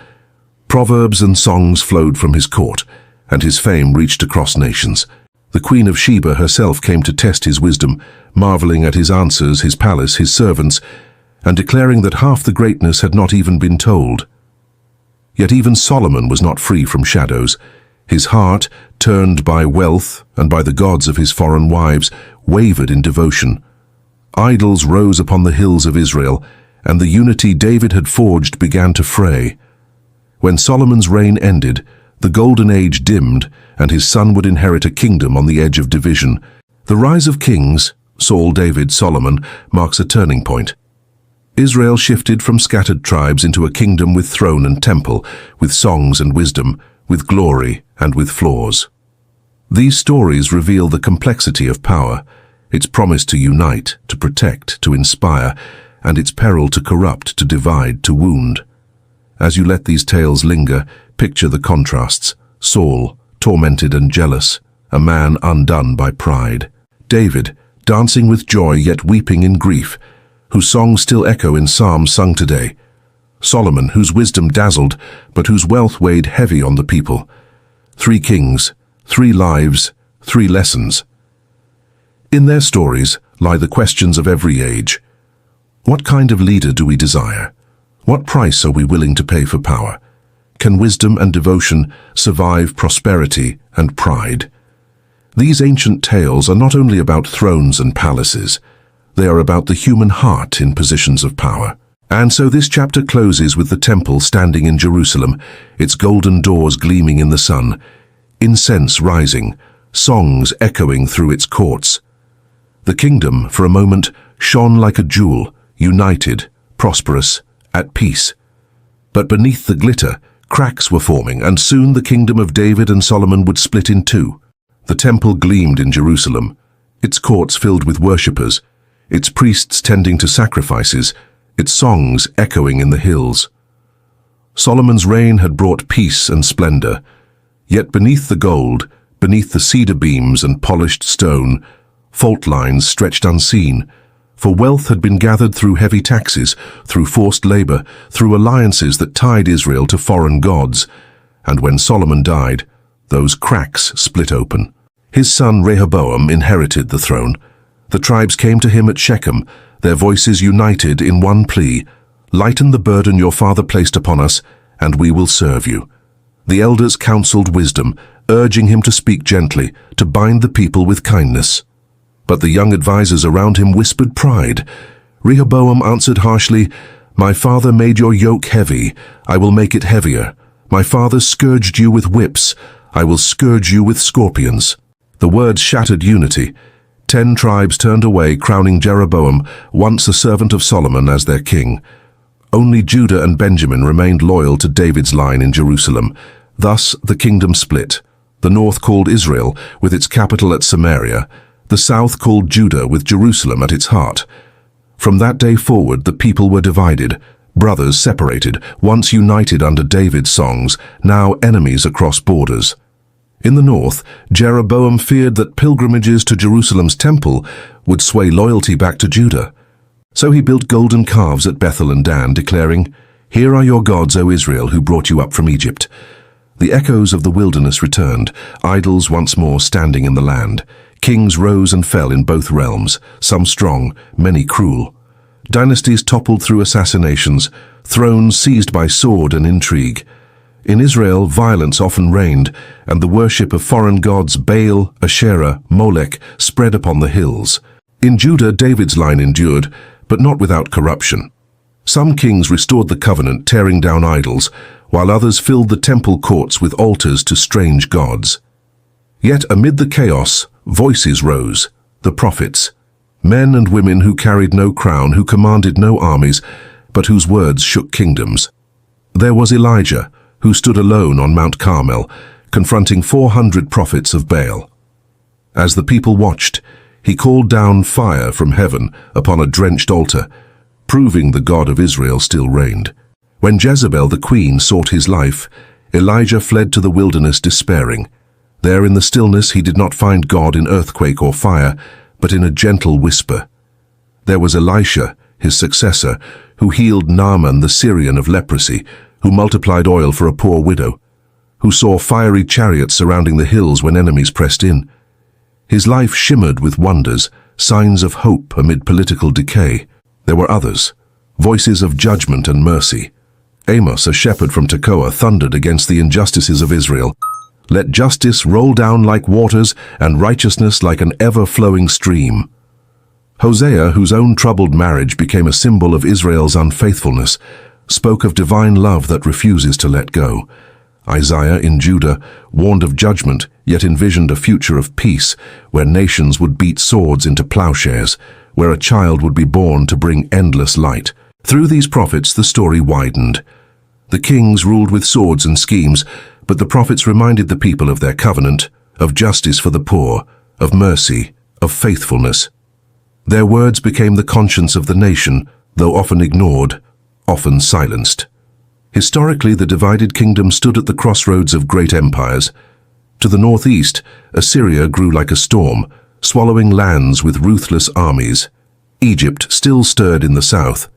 Proverbs and songs flowed from his court, and his fame reached across nations. The Queen of Sheba herself came to test his wisdom, marveling at his answers, his palace, his servants, and declaring that half the greatness had not even been told. Yet even Solomon was not free from shadows. His heart, turned by wealth and by the gods of his foreign wives, wavered in devotion. Idols rose upon the hills of Israel, and the unity David had forged began to fray. When Solomon's reign ended, the golden age dimmed, and his son would inherit a kingdom on the edge of division. The rise of kings, Saul, David, Solomon, marks a turning point. Israel shifted from scattered tribes into a kingdom with throne and temple, with songs and wisdom, with glory and with flaws. These stories reveal the complexity of power, its promise to unite, to protect, to inspire, and its peril to corrupt, to divide, to wound. As you let these tales linger, picture the contrasts. Saul, tormented and jealous, a man undone by pride. David, dancing with joy yet weeping in grief, whose songs still echo in psalms sung today. Solomon, whose wisdom dazzled, but whose wealth weighed heavy on the people. 3 kings, 3 lives, 3 lessons. In their stories lie the questions of every age. What kind of leader do we desire? What price are we willing to pay for power? Can wisdom and devotion survive prosperity and pride? These ancient tales are not only about thrones and palaces, they are about the human heart in positions of power. And so this chapter closes with the temple standing in Jerusalem, its golden doors gleaming in the sun, incense rising, songs echoing through its courts. The kingdom, for a moment, shone like a jewel, united, prosperous, at peace. But beneath the glitter, cracks were forming, and soon the kingdom of David and Solomon would split in two. The temple gleamed in Jerusalem, its courts filled with worshippers, its priests tending to sacrifices, its songs echoing in the hills. Solomon's reign had brought peace and splendor, yet beneath the gold, beneath the cedar beams and polished stone, fault lines stretched unseen, for wealth had been gathered through heavy taxes, through forced labor, through alliances that tied Israel to foreign gods. And when Solomon died, those cracks split open. His son Rehoboam inherited the throne. The tribes came to him at Shechem, their voices united in one plea: lighten the burden your father placed upon us, and we will serve you. The elders counseled wisdom, urging him to speak gently, to bind the people with kindness. But the young advisers around him whispered pride. Rehoboam answered harshly, "My father made your yoke heavy, I will make it heavier. My father scourged you with whips, I will scourge you with scorpions." The words shattered unity. 10 tribes turned away, crowning Jeroboam, once a servant of Solomon, as their king. Only Judah and Benjamin remained loyal to David's line in Jerusalem. Thus the kingdom split. The north called Israel, with its capital at Samaria. The south called Judah, with Jerusalem at its heart. From that day forward, the people were divided, brothers separated, once united under David's songs, now enemies across borders. In the north, Jeroboam feared that pilgrimages to Jerusalem's temple would sway loyalty back to Judah. So he built golden calves at Bethel and Dan, declaring, "Here are your gods, O Israel, who brought you up from Egypt." The echoes of the wilderness returned, idols once more standing in the land. Kings rose and fell in both realms, some strong, many cruel. Dynasties toppled through assassinations, thrones seized by sword and intrigue. In Israel, violence often reigned, and the worship of foreign gods Baal, Asherah, Molech spread upon the hills. In Judah, David's line endured, but not without corruption. Some kings restored the covenant, tearing down idols, while others filled the temple courts with altars to strange gods. Yet amid the chaos, voices rose, the prophets, men and women who carried no crown, who commanded no armies, but whose words shook kingdoms. There was Elijah, who stood alone on Mount Carmel, confronting 400 prophets of Baal. As the people watched, he called down fire from heaven upon a drenched altar, proving the God of Israel still reigned. When Jezebel the queen sought his life, Elijah fled to the wilderness despairing. There in the stillness he did not find God in earthquake or fire, but in a gentle whisper. There was Elisha, his successor, who healed Naaman the Syrian of leprosy, who multiplied oil for a poor widow, who saw fiery chariots surrounding the hills when enemies pressed in. His life shimmered with wonders, signs of hope amid political decay. There were others, voices of judgment and mercy. Amos, a shepherd from Tekoa, thundered against the injustices of Israel. Let justice roll down like waters and righteousness like an ever-flowing stream. Hosea, whose own troubled marriage became a symbol of Israel's unfaithfulness, spoke of divine love that refuses to let go. Isaiah in Judah warned of judgment, yet envisioned a future of peace, where nations would beat swords into plowshares, where a child would be born to bring endless light. Through these prophets the story widened. The kings ruled with swords and schemes, but the prophets reminded the people of their covenant, of justice for the poor, of mercy, of faithfulness. Their words became the conscience of the nation, though often ignored, often silenced. Historically, the divided kingdom stood at the crossroads of great empires. To the northeast, Assyria grew like a storm, swallowing lands with ruthless armies. Egypt still stirred in the south.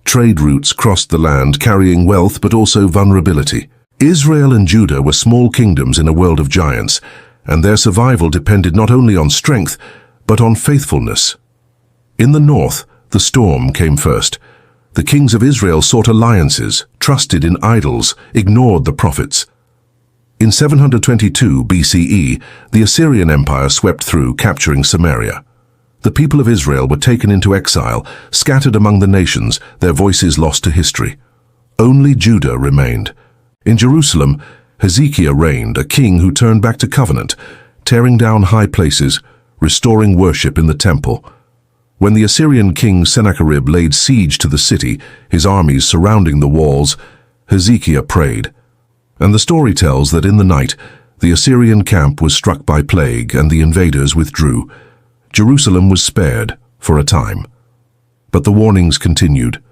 Trade routes crossed the land, carrying wealth but also vulnerability. Israel and Judah were small kingdoms in a world of giants, and their survival depended not only on strength, but on faithfulness. In the north, the storm came first. The kings of Israel sought alliances, trusted in idols, ignored the prophets. In 722 BCE, the Assyrian Empire swept through, capturing Samaria. The people of Israel were taken into exile, scattered among the nations, their voices lost to history. Only Judah remained. In Jerusalem, Hezekiah reigned, a king who turned back to covenant, tearing down high places, restoring worship in the temple. When the Assyrian king Sennacherib laid siege to the city, his armies surrounding the walls, Hezekiah prayed. And the story tells that in the night, the Assyrian camp was struck by plague and the invaders withdrew. Jerusalem was spared, for a time. But the warnings continued.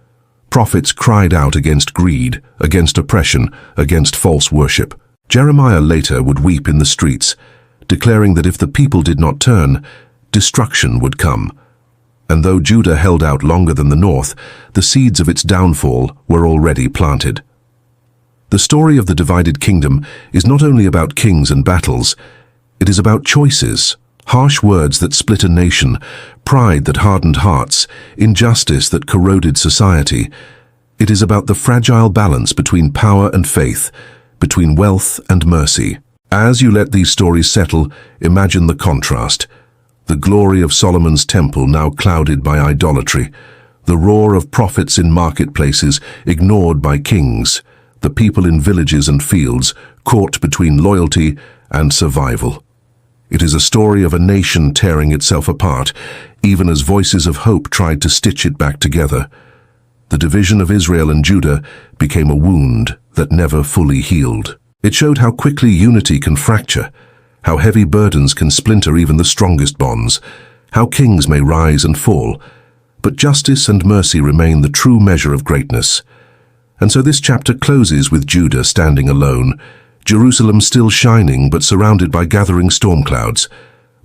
Prophets cried out against greed, against oppression, against false worship. Jeremiah later would weep in the streets, declaring that if the people did not turn, destruction would come. And though Judah held out longer than the north, the seeds of its downfall were already planted. The story of the divided kingdom is not only about kings and battles, it is about choices, harsh words that split a nation, pride that hardened hearts, injustice that corroded society. It is about the fragile balance between power and faith, between wealth and mercy. As you let these stories settle, imagine the contrast. The glory of Solomon's temple now clouded by idolatry, the roar of prophets in marketplaces ignored by kings, the people in villages and fields caught between loyalty and survival. It is a story of a nation tearing itself apart, even as voices of hope tried to stitch it back together. The division of Israel and Judah became a wound that never fully healed. It showed how quickly unity can fracture, how heavy burdens can splinter even the strongest bonds, how kings may rise and fall, but justice and mercy remain the true measure of greatness. And so this chapter closes with Judah standing alone, Jerusalem still shining but surrounded by gathering storm clouds.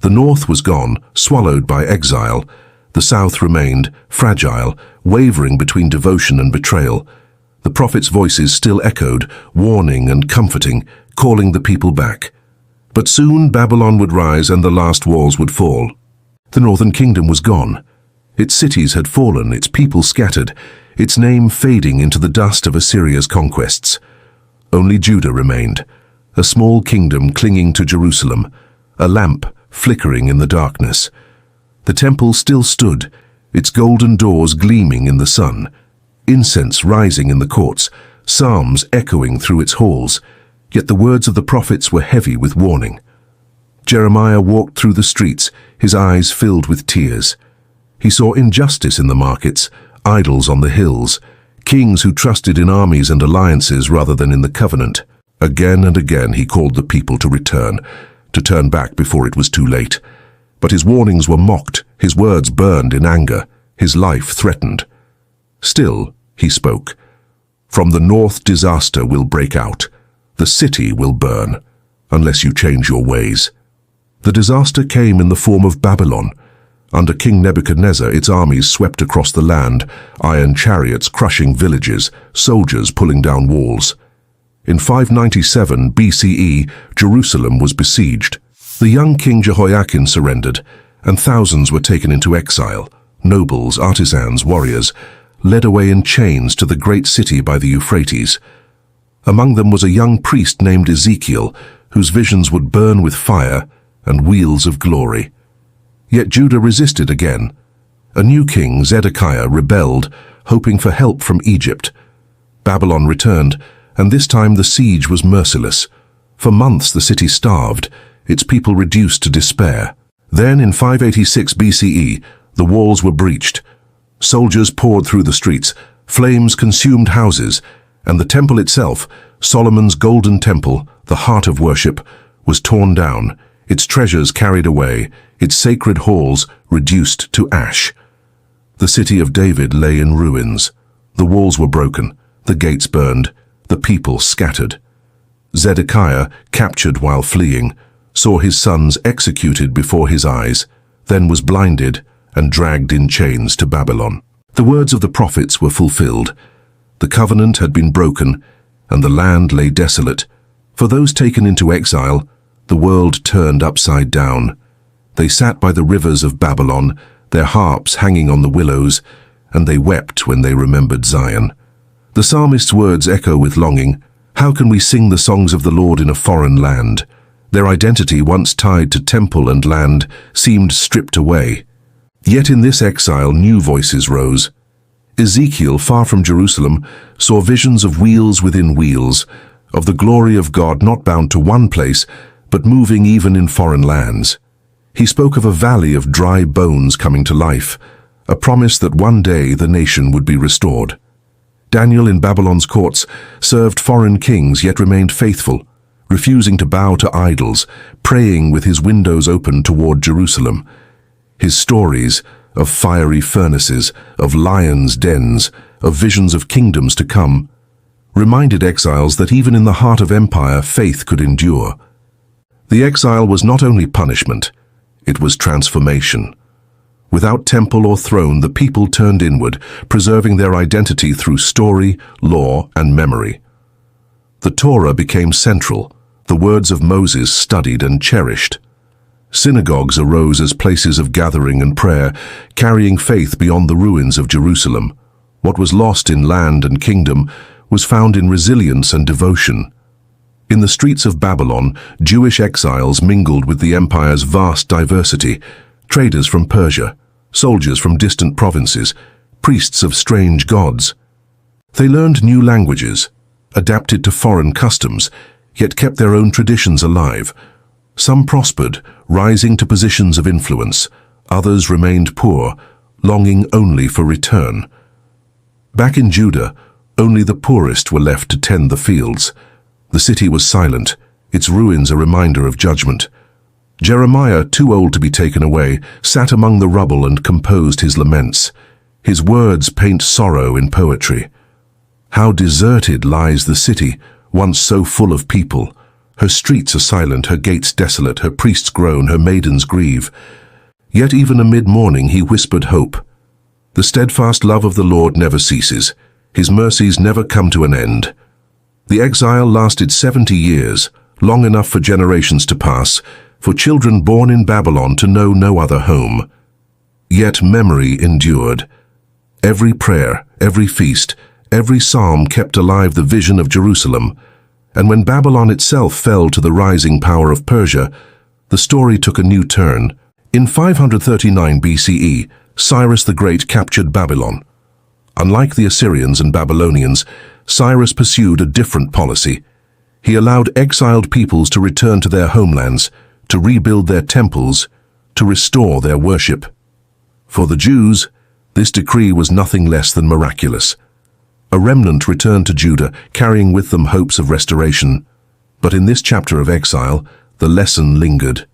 The north was gone, swallowed by exile. The south remained, fragile, wavering between devotion and betrayal. The prophets' voices still echoed, warning and comforting, calling the people back. But soon Babylon would rise and the last walls would fall. The northern kingdom was gone. Its cities had fallen, its people scattered, its name fading into the dust of Assyria's conquests. Only Judah remained, a small kingdom clinging to Jerusalem, a lamp flickering in the darkness. The temple still stood, its golden doors gleaming in the sun, incense rising in the courts, psalms echoing through its halls, yet the words of the prophets were heavy with warning. Jeremiah walked through the streets, his eyes filled with tears. He saw injustice in the markets, idols on the hills, kings who trusted in armies and alliances rather than in the covenant. Again and again he called the people to turn back before it was too late. But his warnings were mocked, his words burned in anger, his life threatened. Still, he spoke. From the north disaster will break out. The city will burn, unless you change your ways. The disaster came in the form of Babylon. Under King Nebuchadnezzar, its armies swept across the land, iron chariots crushing villages, soldiers pulling down walls. In 597 BCE, Jerusalem was besieged. The young King Jehoiakim surrendered, and thousands were taken into exile. Nobles, artisans, warriors, led away in chains to the great city by the Euphrates. Among them was a young priest named Ezekiel, whose visions would burn with fire and wheels of glory. Yet Judah resisted again. A new king, Zedekiah, rebelled, hoping for help from Egypt. Babylon returned, and this time the siege was merciless. For months the city starved, its people reduced to despair. Then, in 586 BCE, the walls were breached. Soldiers poured through the streets, flames consumed houses, and the temple itself, Solomon's golden temple, the heart of worship, was torn down, its treasures carried away, its sacred halls reduced to ash. The city of David lay in ruins. The walls were broken, the gates burned, the people scattered. Zedekiah, captured while fleeing, saw his sons executed before his eyes, then was blinded and dragged in chains to Babylon. The words of the prophets were fulfilled. The covenant had been broken, and the land lay desolate. For those taken into exile, the world turned upside down. They sat by the rivers of Babylon, their harps hanging on the willows, and they wept when they remembered Zion. The psalmist's words echo with longing. How can we sing the songs of the Lord in a foreign land? Their identity, once tied to temple and land, seemed stripped away. Yet in this exile new voices rose. Ezekiel, far from Jerusalem, saw visions of wheels within wheels, of the glory of God not bound to one place, but moving even in foreign lands. He spoke of a valley of dry bones coming to life, a promise that one day the nation would be restored. Daniel in Babylon's courts served foreign kings yet remained faithful, refusing to bow to idols, praying with his windows open toward Jerusalem. His stories of fiery furnaces, of lions' dens, of visions of kingdoms to come, reminded exiles that even in the heart of empire, faith could endure. The exile was not only punishment, it was transformation. Without temple or throne, the people turned inward, preserving their identity through story, law, and memory. The Torah became central, the words of Moses studied and cherished. Synagogues arose as places of gathering and prayer, carrying faith beyond the ruins of Jerusalem. What was lost in land and kingdom was found in resilience and devotion. In the streets of Babylon, Jewish exiles mingled with the empire's vast diversity, traders from Persia, soldiers from distant provinces, priests of strange gods. They learned new languages, adapted to foreign customs, yet kept their own traditions alive. Some prospered, rising to positions of influence. Others remained poor, longing only for return. Back in Judah, only the poorest were left to tend the fields. The city was silent, its ruins a reminder of judgment. Jeremiah, too old to be taken away, sat among the rubble and composed his laments. His words paint sorrow in poetry. How deserted lies the city, once so full of people. Her streets are silent, her gates desolate, her priests groan, her maidens grieve. Yet even amid mourning he whispered hope. The steadfast love of the Lord never ceases. His mercies never come to an end. The exile lasted 70 years, long enough for generations to pass, for children born in Babylon to know no other home. Yet memory endured. Every prayer, every feast, every psalm kept alive the vision of Jerusalem. And when Babylon itself fell to the rising power of Persia, the story took a new turn. In 539 BCE, Cyrus the Great captured Babylon. Unlike the Assyrians and Babylonians, Cyrus pursued a different policy. He allowed exiled peoples to return to their homelands, to rebuild their temples, to restore their worship. For the Jews, this decree was nothing less than miraculous. A remnant returned to Judah, carrying with them hopes of restoration. But in this chapter of exile, the lesson lingered.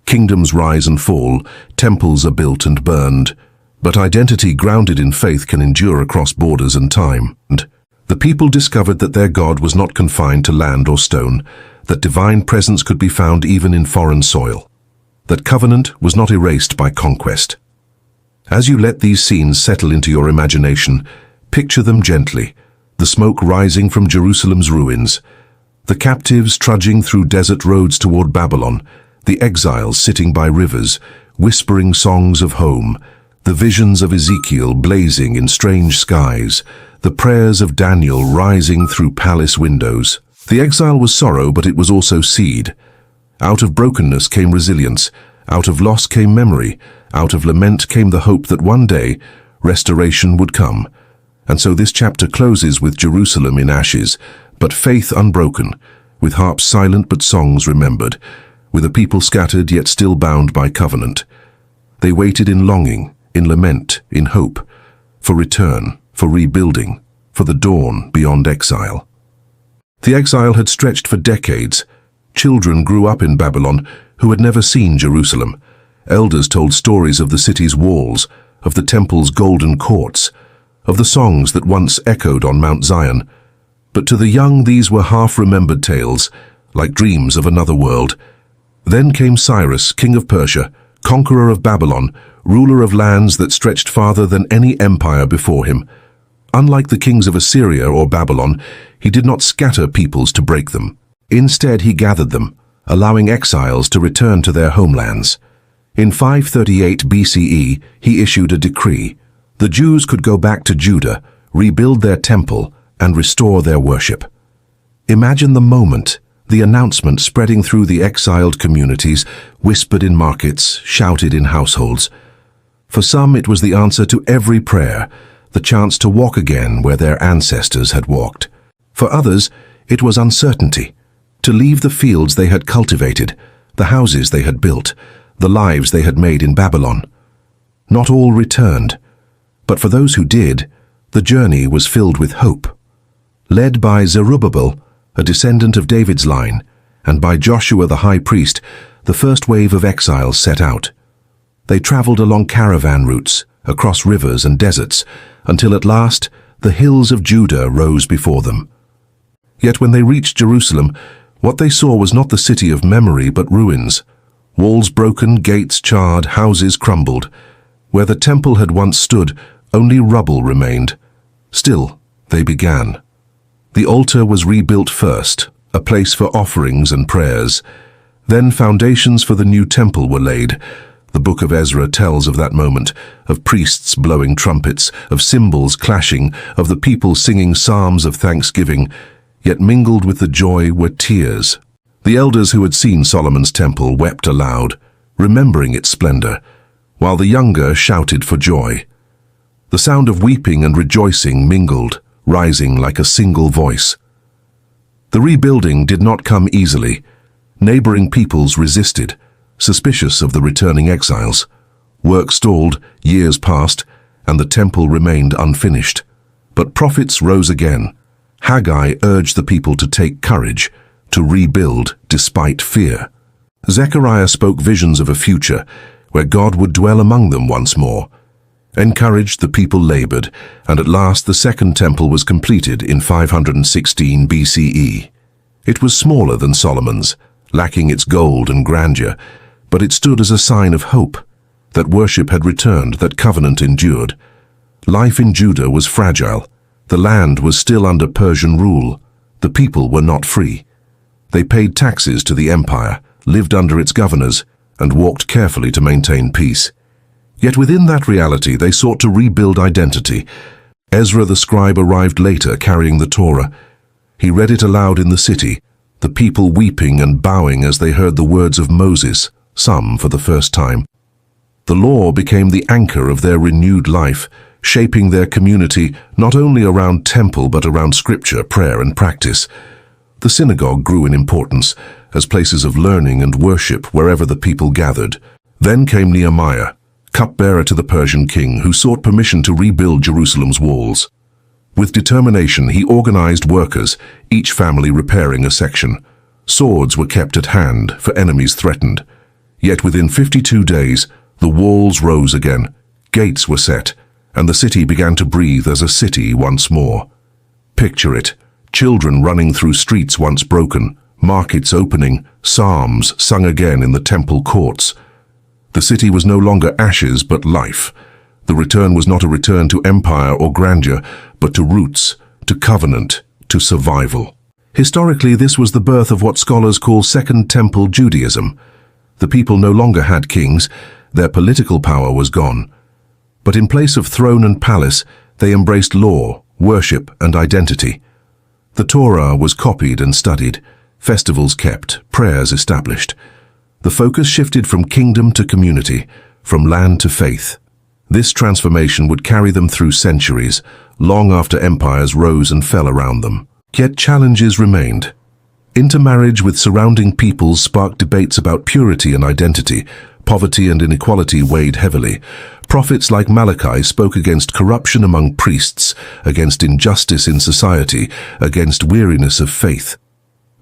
Kingdoms rise and fall, temples are built and burned, But identity grounded in faith can endure across borders and time. And the people discovered that their God was not confined to land or stone, that divine presence could be found even in foreign soil, that covenant was not erased by conquest. As you let these scenes settle into your imagination, picture them gently, the smoke rising from Jerusalem's ruins, the captives trudging through desert roads toward Babylon, the exiles sitting by rivers, whispering songs of home, the visions of Ezekiel blazing in strange skies, the prayers of Daniel rising through palace windows. The exile was sorrow, but it was also seed. Out of brokenness came resilience, out of loss came memory, out of lament came the hope that one day restoration would come. And so this chapter closes with Jerusalem in ashes, but faith unbroken, with harps silent but songs remembered, with a people scattered yet still bound by covenant. They waited in longing, in lament, in hope, for return, for rebuilding, for the dawn beyond exile. The exile had stretched for decades. Children grew up in Babylon who had never seen Jerusalem. Elders told stories of the city's walls, of the temple's golden courts, of the songs that once echoed on Mount Zion. But to the young these were half-remembered tales, like dreams of another world. Then came Cyrus, king of Persia, conqueror of Babylon, ruler of lands that stretched farther than any empire before him. Unlike the kings of Assyria or Babylon, he did not scatter peoples to break them. Instead, he gathered them, allowing exiles to return to their homelands. In 538 BCE, he issued a decree. The Jews could go back to Judah, rebuild their temple, and restore their worship. Imagine the moment, the announcement spreading through the exiled communities, whispered in markets, shouted in households. For some, it was the answer to every prayer, the chance to walk again where their ancestors had walked. For others, it was uncertainty, to leave the fields they had cultivated, the houses they had built, the lives they had made in Babylon. Not all returned, but for those who did, the journey was filled with hope. Led by Zerubbabel, a descendant of David's line, and by Joshua the high priest, the first wave of exiles set out. They traveled along caravan routes, across rivers and deserts, until at last the hills of Judah rose before them. Yet when they reached Jerusalem, what they saw was not the city of memory but ruins. Walls broken, gates charred, houses crumbled. Where the temple had once stood, only rubble remained. Still, they began. The altar was rebuilt first, a place for offerings and prayers. Then foundations for the new temple were laid. The book of Ezra tells of that moment, of priests blowing trumpets, of cymbals clashing, of the people singing psalms of thanksgiving. Yet mingled with the joy were tears. The elders who had seen Solomon's temple wept aloud, remembering its splendor, while the younger shouted for joy. The sound of weeping and rejoicing mingled, rising like a single voice. The rebuilding did not come easily. Neighboring peoples resisted, suspicious of the returning exiles. Work stalled, years passed, and the temple remained unfinished. But prophets rose again. Haggai urged the people to take courage, to rebuild despite fear. Zechariah spoke visions of a future where God would dwell among them once more. Encouraged, the people labored, and at last the second temple was completed in 516 BCE. It was smaller than Solomon's, lacking its gold and grandeur, but it stood as a sign of hope, that worship had returned, that covenant endured. Life in Judah was fragile. The land was still under Persian rule. The people were not free. They paid taxes to the empire, lived under its governors, and walked carefully to maintain peace. Yet within that reality they sought to rebuild identity. Ezra the scribe arrived later carrying the Torah. He read it aloud in the city, the people weeping and bowing as they heard the words of Moses, some for the first time. The law became the anchor of their renewed life, shaping their community not only around temple but around scripture, prayer and practice. The synagogue grew in importance as places of learning and worship wherever the people gathered. Then came Nehemiah, cupbearer to the Persian king, who sought permission to rebuild Jerusalem's walls. With determination, he organized workers, each family repairing a section. Swords were kept at hand for enemies threatened. Yet within 52 days, the walls rose again, Gates were set, and the city began to breathe as a city once more. Picture it, children running through streets once broken, markets opening, psalms sung again in the temple courts. The city was no longer ashes but life. The return was not a return to empire or grandeur, but to roots, to covenant, to survival. Historically, this was the birth of what scholars call Second Temple Judaism. The people no longer had kings, their political power was gone. But in place of throne and palace, they embraced law, worship, and identity. The Torah was copied and studied, festivals kept, prayers established. The focus shifted from kingdom to community, from land to faith. This transformation would carry them through centuries, long after empires rose and fell around them. Yet challenges remained. Intermarriage with surrounding peoples sparked debates about purity and identity. Poverty and inequality weighed heavily. Prophets like Malachi spoke against corruption among priests, against injustice in society, against weariness of faith.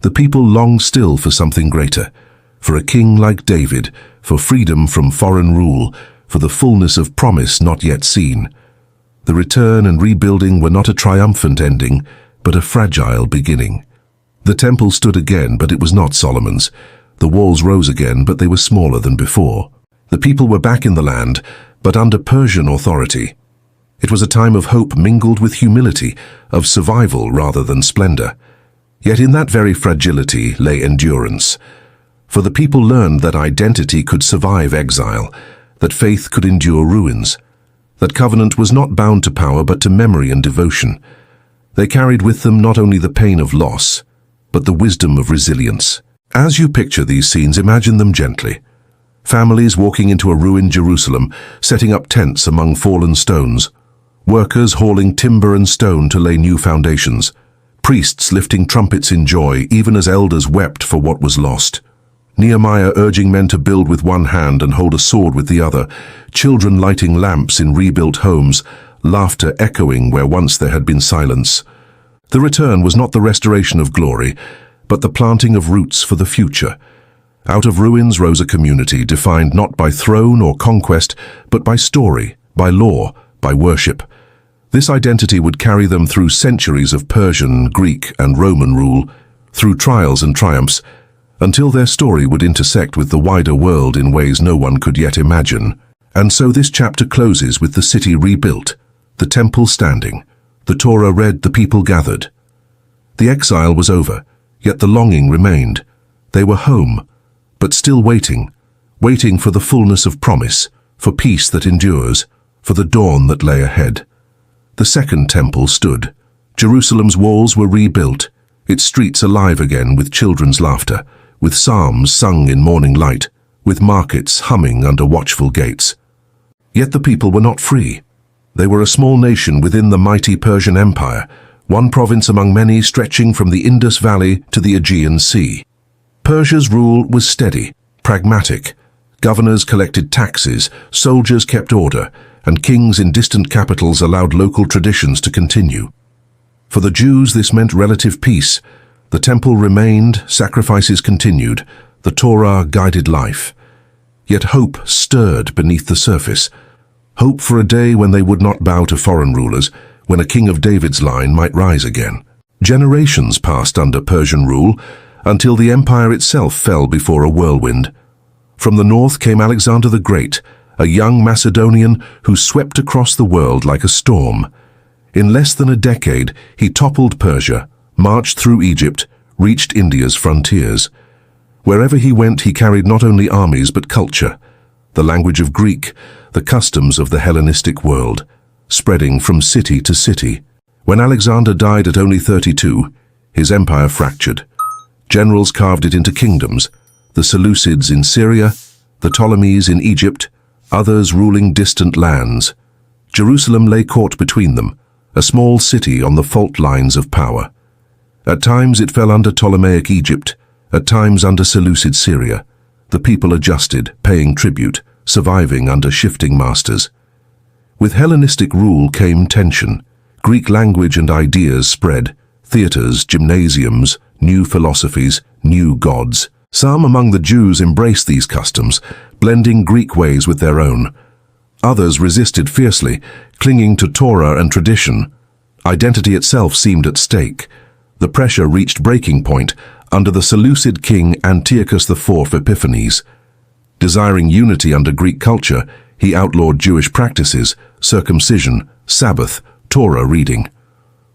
The people longed still for something greater, for a king like David, for freedom from foreign rule, for the fullness of promise not yet seen. The return and rebuilding were not a triumphant ending, but a fragile beginning. The temple stood again, but it was not Solomon's. The walls rose again, but they were smaller than before. The people were back in the land, but under Persian authority. It was a time of hope mingled with humility, of survival rather than splendor. Yet in that very fragility lay endurance. For the people learned that identity could survive exile, that faith could endure ruins, that covenant was not bound to power but to memory and devotion. They carried with them not only the pain of loss, but the wisdom of resilience. As you picture these scenes, imagine them gently. Families walking into a ruined Jerusalem, setting up tents among fallen stones. Workers hauling timber and stone to lay new foundations. Priests lifting trumpets in joy, even as elders wept for what was lost. Nehemiah urging men to build with one hand and hold a sword with the other. Children lighting lamps in rebuilt homes. Laughter echoing where once there had been silence. The return was not the restoration of glory, but the planting of roots for the future. Out of ruins rose a community defined not by throne or conquest, but by story, by law, by worship. This identity would carry them through centuries of Persian, Greek, and Roman rule, through trials and triumphs, until their story would intersect with the wider world in ways no one could yet imagine. And so this chapter closes with the city rebuilt, the temple standing, the Torah read, the people gathered. The exile was over, yet the longing remained. They were home, but still waiting, waiting for the fullness of promise, for peace that endures, for the dawn that lay ahead. The second temple stood. Jerusalem's walls were rebuilt, its streets alive again with children's laughter, with psalms sung in morning light, with markets humming under watchful gates. Yet the people were not free. They were a small nation within the mighty Persian Empire, one province among many stretching from the Indus Valley to the Aegean Sea. Persia's rule was steady, pragmatic. Governors collected taxes, soldiers kept order, and kings in distant capitals allowed local traditions to continue. For the Jews, this meant relative peace. The temple remained, sacrifices continued, the Torah guided life. Yet hope stirred beneath the surface. Hope for a day when they would not bow to foreign rulers, when a king of David's line might rise again. Generations passed under Persian rule, until the empire itself fell before a whirlwind. From the north came Alexander the Great, a young Macedonian who swept across the world like a storm. In less than a decade, he toppled Persia, marched through Egypt, reached India's frontiers. Wherever he went, he carried not only armies but culture, the language of Greek, the customs of the Hellenistic world, spreading from city to city. When Alexander died at only 32, his empire fractured. Generals carved it into kingdoms, the Seleucids in Syria, the Ptolemies in Egypt, others ruling distant lands. Jerusalem lay caught between them, a small city on the fault lines of power. At times it fell under Ptolemaic Egypt, at times under Seleucid Syria. The people adjusted, paying tribute, surviving under shifting masters. With Hellenistic rule came tension. Greek language and ideas spread, theaters, gymnasiums, new philosophies, new gods. Some among the Jews embraced these customs, blending Greek ways with their own. Others resisted fiercely, clinging to Torah and tradition. Identity itself seemed at stake. The pressure reached breaking point under the Seleucid king Antiochus IV Epiphanes. Desiring unity under Greek culture, he outlawed Jewish practices, circumcision, Sabbath, Torah reading.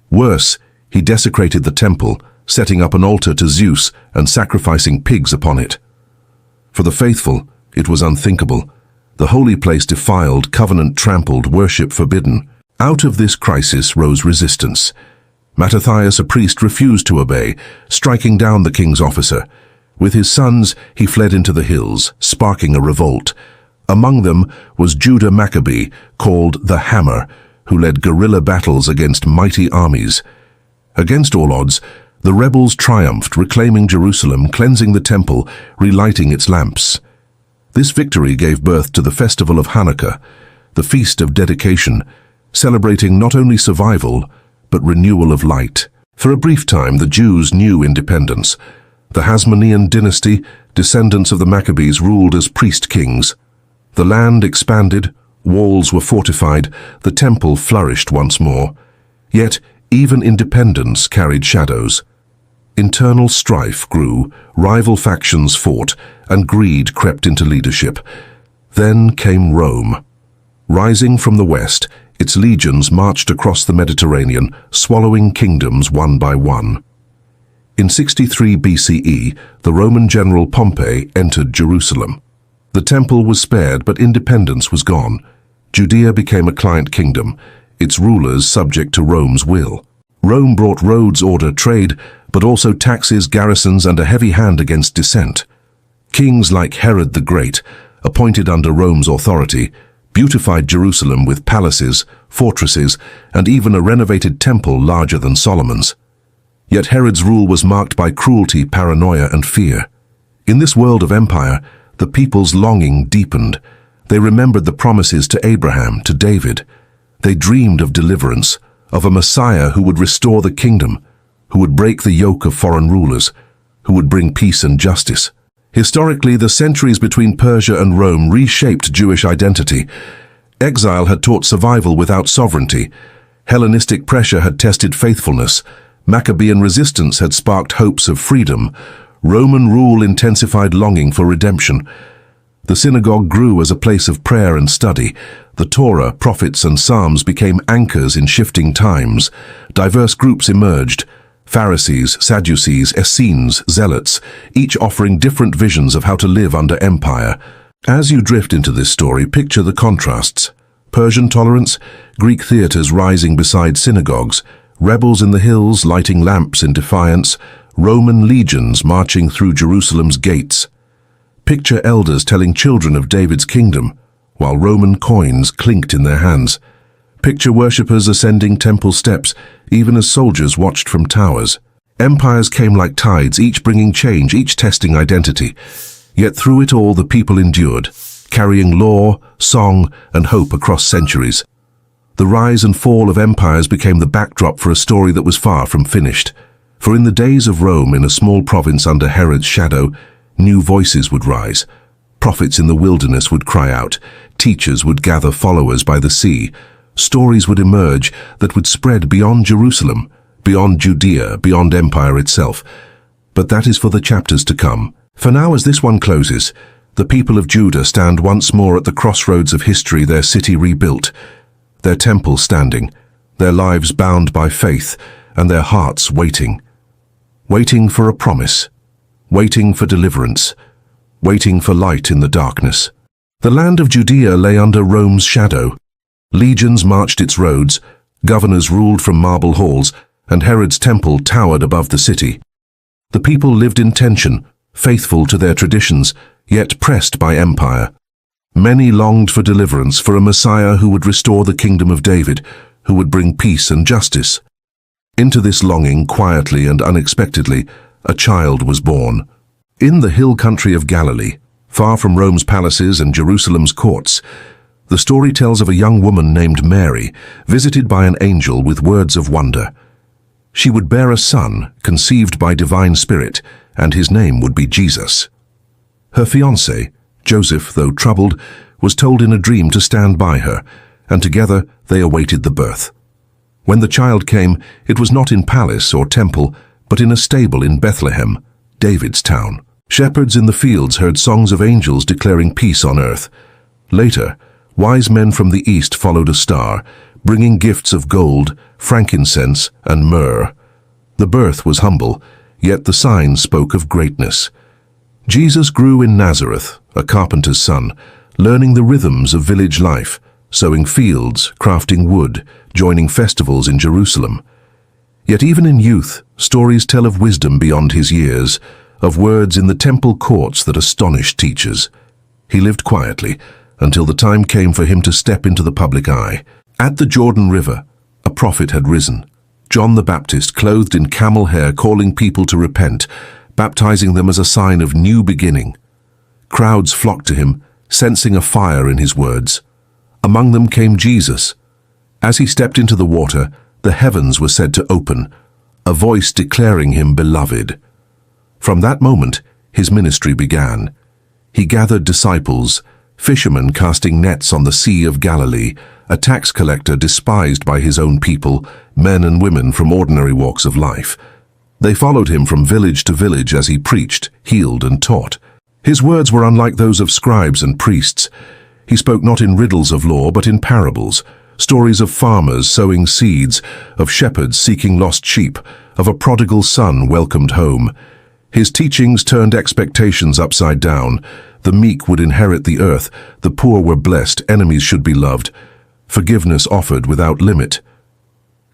Worse, he desecrated the temple, setting up an altar to Zeus and sacrificing pigs upon it. For the faithful, it was unthinkable. The holy place defiled, covenant trampled, worship forbidden. Out of this crisis rose resistance. Mattathias, a priest, refused to obey, striking down the king's officer. With his sons, he fled into the hills, sparking a revolt. Among them was Judah Maccabee, called the Hammer, who led guerrilla battles against mighty armies. Against all odds, the rebels triumphed, reclaiming Jerusalem, cleansing the temple, relighting its lamps. This victory gave birth to the festival of Hanukkah, the feast of dedication, celebrating not only survival, but renewal of light. For a brief time, the Jews knew independence. The Hasmonean dynasty, descendants of the Maccabees, ruled as priest-kings. The land expanded, walls were fortified, the temple flourished once more. Yet, even independence carried shadows. Internal strife grew, rival factions fought, and greed crept into leadership. Then came Rome. Rising from the west, its legions marched across the Mediterranean, swallowing kingdoms one by one. In 63 BCE, the Roman general Pompey entered Jerusalem. The temple was spared, but independence was gone. Judea became a client kingdom, its rulers subject to Rome's will. Rome brought roads, order, trade, but also taxes, garrisons, and a heavy hand against dissent. Kings like Herod the Great, appointed under Rome's authority, beautified Jerusalem with palaces, fortresses, and even a renovated temple larger than Solomon's. Yet Herod's rule was marked by cruelty, paranoia, and fear. In this world of empire, the people's longing deepened. They remembered the promises to Abraham, to David. They dreamed of deliverance, of a Messiah who would restore the kingdom, who would break the yoke of foreign rulers, who would bring peace and justice. Historically, the centuries between Persia and Rome reshaped Jewish identity. Exile had taught survival without sovereignty. Hellenistic pressure had tested faithfulness. Maccabean resistance had sparked hopes of freedom. Roman rule intensified longing for redemption. The synagogue grew as a place of prayer and study. The Torah, prophets, and Psalms became anchors in shifting times. Diverse groups emerged: Pharisees, Sadducees, Essenes, Zealots, each offering different visions of how to live under empire. As you drift into this story, picture the contrasts. Persian tolerance, Greek theaters rising beside synagogues, rebels in the hills lighting lamps in defiance, Roman legions marching through Jerusalem's gates. Picture elders telling children of David's kingdom, while Roman coins clinked in their hands. Picture worshippers ascending temple steps, even as soldiers watched from towers. Empires came like tides, each bringing change, each testing identity. Yet through it all the people endured, carrying law, song, and hope across centuries. The rise and fall of empires became the backdrop for a story that was far from finished. For in the days of Rome, in a small province under Herod's shadow, new voices would rise. Prophets in the wilderness would cry out. Teachers would gather followers by the sea. Stories would emerge that would spread beyond Jerusalem, beyond Judea, beyond empire itself. But that is for the chapters to come. For now, as this one closes, the people of Judah stand once more at the crossroads of history, their city rebuilt, their temple standing, their lives bound by faith, and their hearts waiting. Waiting for a promise, waiting for deliverance, waiting for light in the darkness. The land of Judea lay under Rome's shadow. Legions marched its roads, governors ruled from marble halls, and Herod's temple towered above the city. The people lived in tension, faithful to their traditions, yet pressed by empire. Many longed for deliverance, for a Messiah who would restore the kingdom of David, who would bring peace and justice. Into this longing, quietly and unexpectedly, a child was born. In the hill country of Galilee, far from Rome's palaces and Jerusalem's courts, the story tells of a young woman named Mary, visited by an angel with words of wonder. She would bear a son, conceived by divine spirit, and his name would be Jesus. Her fiancé, Joseph, though troubled, was told in a dream to stand by her, and together they awaited the birth. When the child came, it was not in palace or temple, but in a stable in Bethlehem, David's town. Shepherds in the fields heard songs of angels declaring peace on earth. Later, wise men from the east followed a star, bringing gifts of gold, frankincense, and myrrh. The birth was humble, yet the signs spoke of greatness. Jesus grew in Nazareth, a carpenter's son, learning the rhythms of village life, sowing fields, crafting wood, joining festivals in Jerusalem. Yet even in youth, stories tell of wisdom beyond his years, of words in the temple courts that astonished teachers. He lived quietly until the time came for him to step into the public eye. At the Jordan River, a prophet had risen, John the Baptist, clothed in camel hair, calling people to repent, baptizing them as a sign of new beginning. Crowds flocked to him, sensing a fire in his words. Among them came Jesus. As he stepped into the water, the heavens were said to open, a voice declaring him beloved. From that moment, his ministry began. He gathered disciples, fishermen casting nets on the Sea of Galilee, a tax collector despised by his own people, men and women from ordinary walks of life. They followed him from village to village as he preached, healed, and taught. His words were unlike those of scribes and priests. He spoke not in riddles of law, but in parables, stories of farmers sowing seeds, of shepherds seeking lost sheep, of a prodigal son welcomed home. His teachings turned expectations upside down. The meek would inherit the earth, the poor were blessed, enemies should be loved. Forgiveness offered without limit.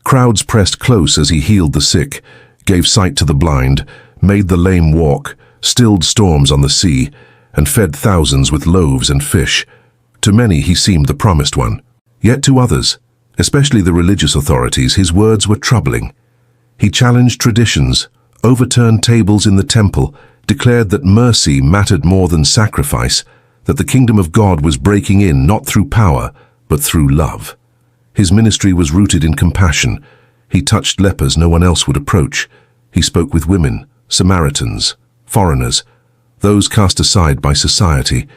Crowds pressed close as he healed the sick, gave sight to the blind, made the lame walk, stilled storms on the sea, and fed thousands with loaves and fish. To many he seemed the promised one. Yet to others, especially the religious authorities, his words were troubling. He challenged traditions, overturned tables in the temple, declared that mercy mattered more than sacrifice, that the kingdom of God was breaking in not through power, but through love. His ministry was rooted in compassion. He touched lepers no one else would approach. He spoke with women, Samaritans, foreigners, those cast aside by society.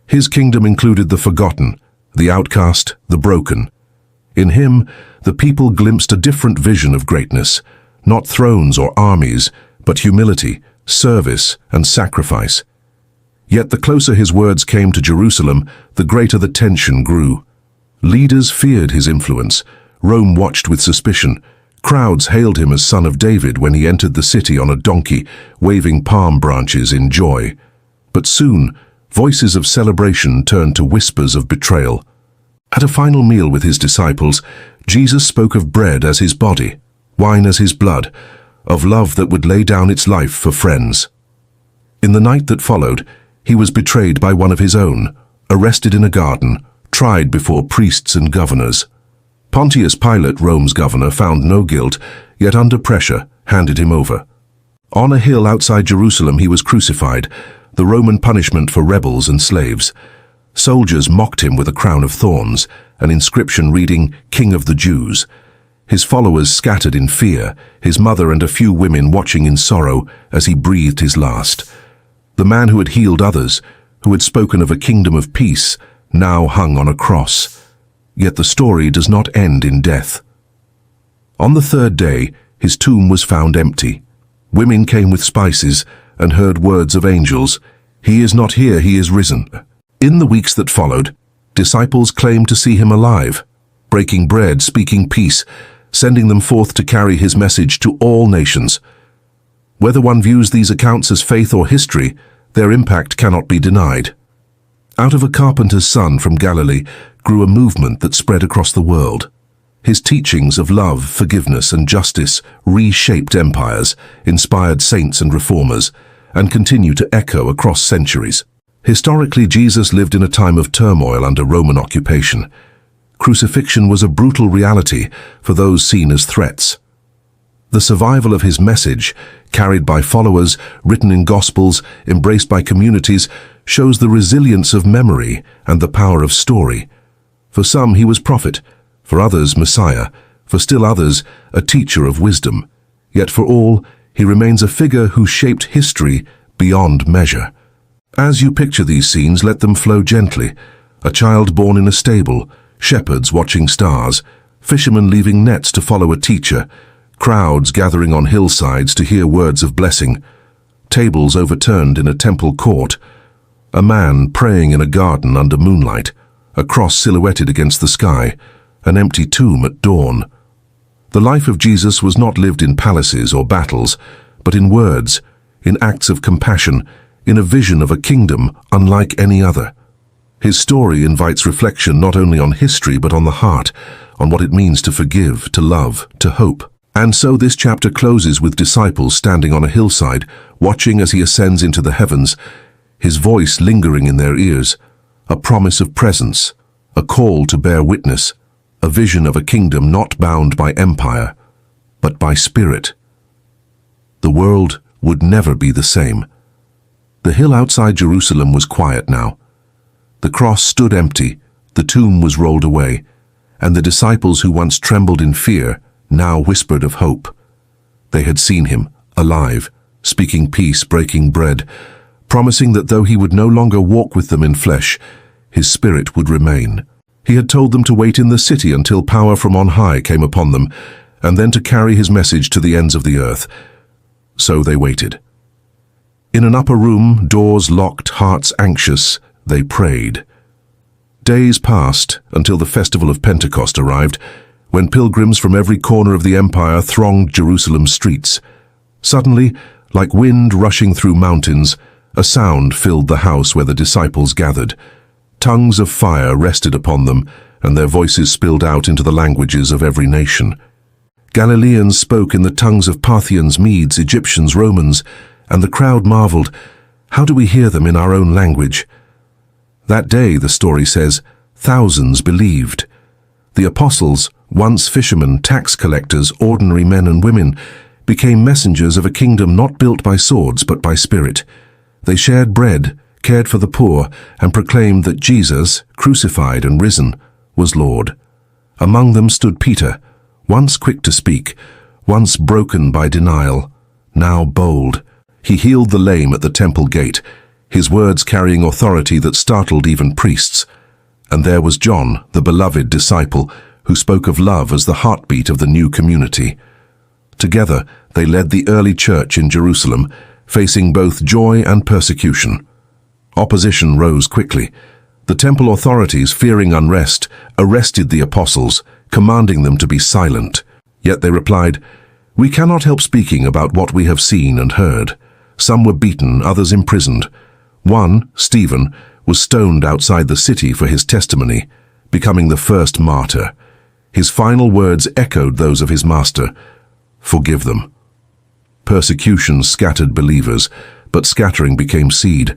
His kingdom included the forgotten, the outcast, the broken. In him, the people glimpsed a different vision of greatness, not thrones or armies, but humility, service, and sacrifice. Yet the closer his words came to Jerusalem, the greater the tension grew. Leaders feared his influence. Rome watched with suspicion. Crowds hailed him as son of David when he entered the city on a donkey, waving palm branches in joy. But soon, voices of celebration turned to whispers of betrayal. At a final meal with his disciples, Jesus spoke of bread as his body, wine as his blood, of love that would lay down its life for friends. In the night that followed, he was betrayed by one of his own, arrested in a garden, tried before priests and governors. Pontius Pilate, Rome's governor, found no guilt, yet under pressure, handed him over. On a hill outside Jerusalem he was crucified, the Roman punishment for rebels and slaves. Soldiers mocked him with a crown of thorns, an inscription reading, "King of the Jews." His followers scattered in fear, his mother and a few women watching in sorrow as he breathed his last. The man who had healed others, who had spoken of a kingdom of peace, now hung on a cross. Yet the story does not end in death. On the third day, his tomb was found empty. Women came with spices and heard words of angels. "He is not here, he is risen." In the weeks that followed, disciples claimed to see him alive, breaking bread, speaking peace, sending them forth to carry his message to all nations. Whether one views these accounts as faith or history, their impact cannot be denied. Out of a carpenter's son from Galilee grew a movement that spread across the world. His teachings of love, forgiveness, and justice reshaped empires, inspired saints and reformers, and continue to echo across centuries. Historically, Jesus lived in a time of turmoil under Roman occupation. Crucifixion was a brutal reality for those seen as threats. The survival of his message, carried by followers, written in Gospels, embraced by communities, shows the resilience of memory and the power of story. For some, he was prophet, for others, Messiah, for still others, a teacher of wisdom. Yet for all, he remains a figure who shaped history beyond measure. As you picture these scenes, let them flow gently. A child born in a stable, shepherds watching stars, fishermen leaving nets to follow a teacher, crowds gathering on hillsides to hear words of blessing, tables overturned in a temple court, a man praying in a garden under moonlight, a cross silhouetted against the sky, an empty tomb at dawn. The life of Jesus was not lived in palaces or battles, but in words, in acts of compassion, in a vision of a kingdom unlike any other. His story invites reflection not only on history but on the heart, on what it means to forgive, to love, to hope. And so this chapter closes with disciples standing on a hillside, watching as he ascends into the heavens, his voice lingering in their ears, a promise of presence, a call to bear witness, a vision of a kingdom not bound by empire, but by spirit. The world would never be the same. The hill outside Jerusalem was quiet now. The cross stood empty, the tomb was rolled away, and the disciples who once trembled in fear now whispered of hope. They had seen him, alive, speaking peace, breaking bread, promising that though he would no longer walk with them in flesh, his spirit would remain. He had told them to wait in the city until power from on high came upon them, and then to carry his message to the ends of the earth. So they waited. In an upper room, doors locked, hearts anxious, they prayed. Days passed until the festival of Pentecost arrived, when pilgrims from every corner of the empire thronged Jerusalem's streets. Suddenly, like wind rushing through mountains, a sound filled the house where the disciples gathered. Tongues of fire rested upon them, and their voices spilled out into the languages of every nation. Galileans spoke in the tongues of Parthians, Medes, Egyptians, Romans, and the crowd marveled, "How do we hear them in our own language?" That day, the story says, thousands believed. The apostles, once fishermen, tax collectors, ordinary men and women, became messengers of a kingdom not built by swords but by spirit. They shared bread, cared for the poor, and proclaimed that Jesus, crucified and risen, was Lord. Among them stood Peter, once quick to speak, once broken by denial, now bold. He healed the lame at the temple gate, his words carrying authority that startled even priests. And there was John, the beloved disciple, who spoke of love as the heartbeat of the new community. Together, they led the early church in Jerusalem, facing both joy and persecution. Opposition rose quickly. The temple authorities, fearing unrest, arrested the apostles, commanding them to be silent. Yet they replied, "We cannot help speaking about what we have seen and heard." Some were beaten, others imprisoned. One, Stephen, was stoned outside the city for his testimony, becoming the first martyr. His final words echoed those of his master, "Forgive them." Persecution scattered believers, but scattering became seed.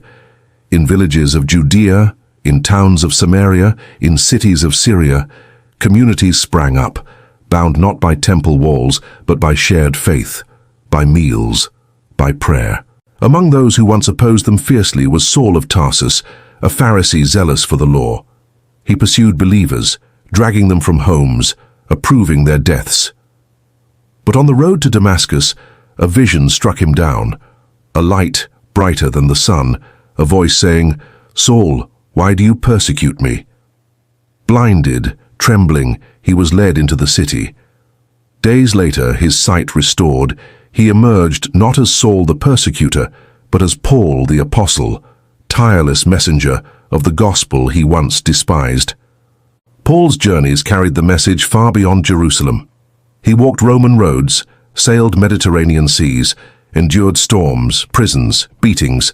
In villages of Judea, in towns of Samaria, in cities of Syria, communities sprang up, bound not by temple walls, but by shared faith, by meals, by prayer. Among those who once opposed them fiercely was Saul of Tarsus, a Pharisee zealous for the law. He pursued believers, dragging them from homes, approving their deaths. But on the road to Damascus, a vision struck him down, a light brighter than the sun, a voice saying, "Saul, why do you persecute me?" Blinded, trembling, he was led into the city. Days later, his sight restored, he emerged not as Saul the persecutor, but as Paul the apostle, tireless messenger of the gospel he once despised. Paul's journeys carried the message far beyond Jerusalem. He walked Roman roads, sailed Mediterranean seas, endured storms, prisons, beatings.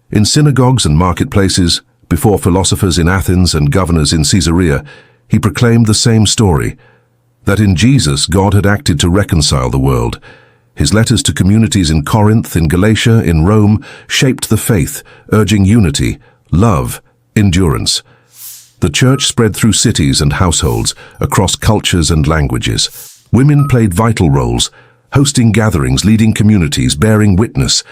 In synagogues and marketplaces, before philosophers in Athens and governors in Caesarea, he proclaimed the same story, that in Jesus God had acted to reconcile the world. His letters to communities in Corinth, in Galatia, in Rome shaped the faith, urging unity, love, endurance. The church spread through cities and households, across cultures and languages. Women played vital roles, hosting gatherings, leading communities, bearing witness.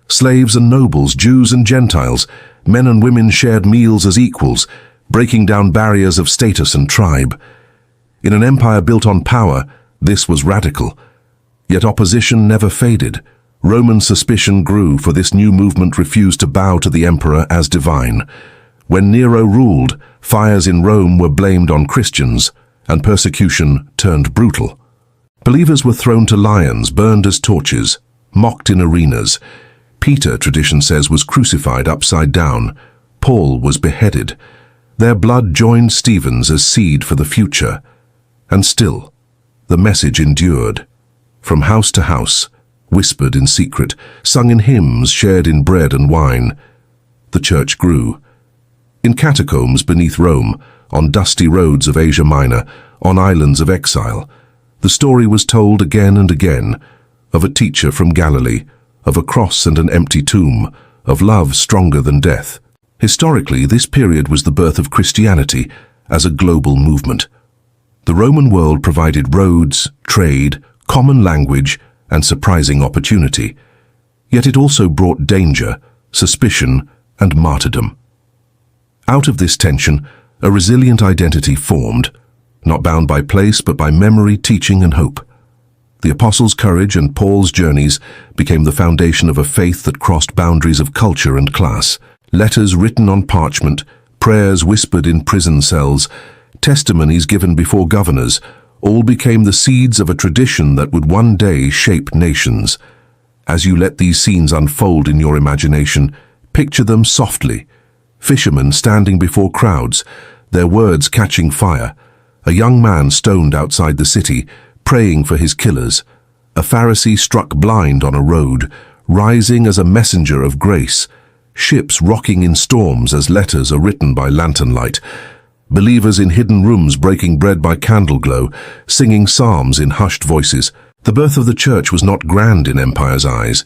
Slaves and nobles, Jews and Gentiles, men and women shared meals as equals, breaking down barriers of status and tribe. In an empire built on power, this was radical. Yet opposition never faded. Roman suspicion grew, for this new movement refused to bow to the emperor as divine. When Nero ruled, fires in Rome were blamed on Christians, and persecution turned brutal. Believers were thrown to lions, burned as torches, mocked in arenas. Peter, tradition says, was crucified upside down. Paul was beheaded. Their blood joined Stephen's as seed for the future. And still, the message endured. From house to house, whispered in secret, sung in hymns, shared in bread and wine. The church grew. In catacombs beneath Rome, on dusty roads of Asia Minor, on islands of exile, the story was told again and again, of a teacher from Galilee, of a cross and an empty tomb, of love stronger than death. Historically, this period was the birth of Christianity as a global movement. The Roman world provided roads, trade, common language, and surprising opportunity. Yet it also brought danger, suspicion, and martyrdom. Out of this tension, a resilient identity formed, not bound by place but by memory, teaching, and hope. The apostles' courage and Paul's journeys became the foundation of a faith that crossed boundaries of culture and class. Letters written on parchment, prayers whispered in prison cells, testimonies given before governors, all became the seeds of a tradition that would one day shape nations. As you let these scenes unfold in your imagination, picture them softly. Fishermen standing before crowds, their words catching fire. A young man stoned outside the city, praying for his killers. A Pharisee struck blind on a road, rising as a messenger of grace. Ships rocking in storms as letters are written by lantern light. Believers in hidden rooms breaking bread by candle glow, singing psalms in hushed voices. The birth of the church was not grand in empire's eyes.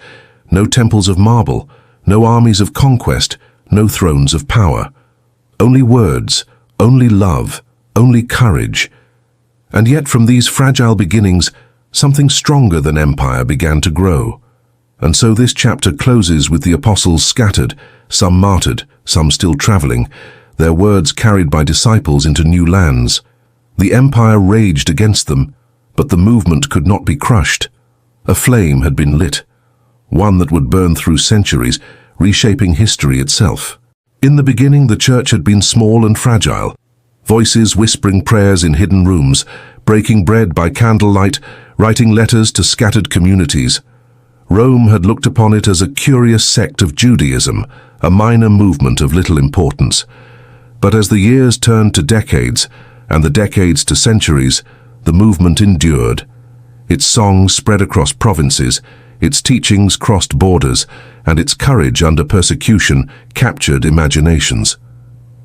No temples of marble, no armies of conquest, no thrones of power. Only words, only love, only courage. And yet from these fragile beginnings, something stronger than empire began to grow. And so this chapter closes with the apostles scattered, some martyred, some still traveling, their words carried by disciples into new lands. The empire raged against them, but the movement could not be crushed. A flame had been lit, one that would burn through centuries, reshaping history itself. In the beginning, the church had been small and fragile. Voices whispering prayers in hidden rooms, breaking bread by candlelight, writing letters to scattered communities. Rome had looked upon it as a curious sect of Judaism, a minor movement of little importance. But as the years turned to decades, and the decades to centuries, the movement endured. Its songs spread across provinces, its teachings crossed borders, and its courage under persecution captured imaginations.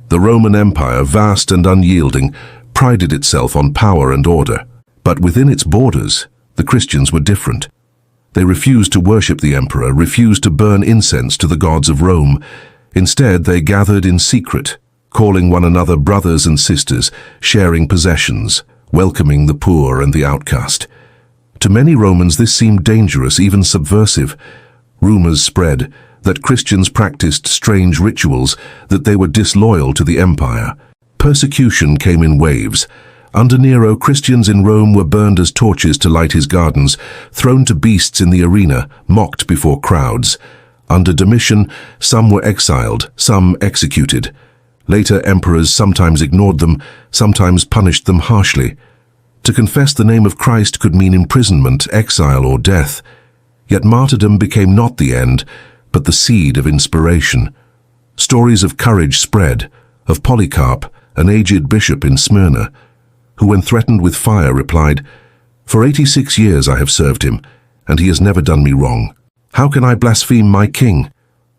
The Roman Empire, vast and unyielding, prided itself on power and order. But within its borders, the Christians were different. They refused to worship the emperor, refused to burn incense to the gods of Rome. Instead, they gathered in secret, calling one another brothers and sisters, sharing possessions, welcoming the poor and the outcast. To many Romans, this seemed dangerous, even subversive. Rumors spread that Christians practiced strange rituals, that they were disloyal to the empire. Persecution came in waves. Under Nero, Christians in Rome were burned as torches to light his gardens, thrown to beasts in the arena, mocked before crowds. Under Domitian, some were exiled, some executed. Later emperors sometimes ignored them, sometimes punished them harshly. To confess the name of Christ could mean imprisonment, exile, or death. Yet martyrdom became not the end, but the seed of inspiration. Stories of courage spread, of Polycarp, an aged bishop in Smyrna, who when threatened with fire replied, "For 86 years I have served him, and he has never done me wrong. How can I blaspheme my king?"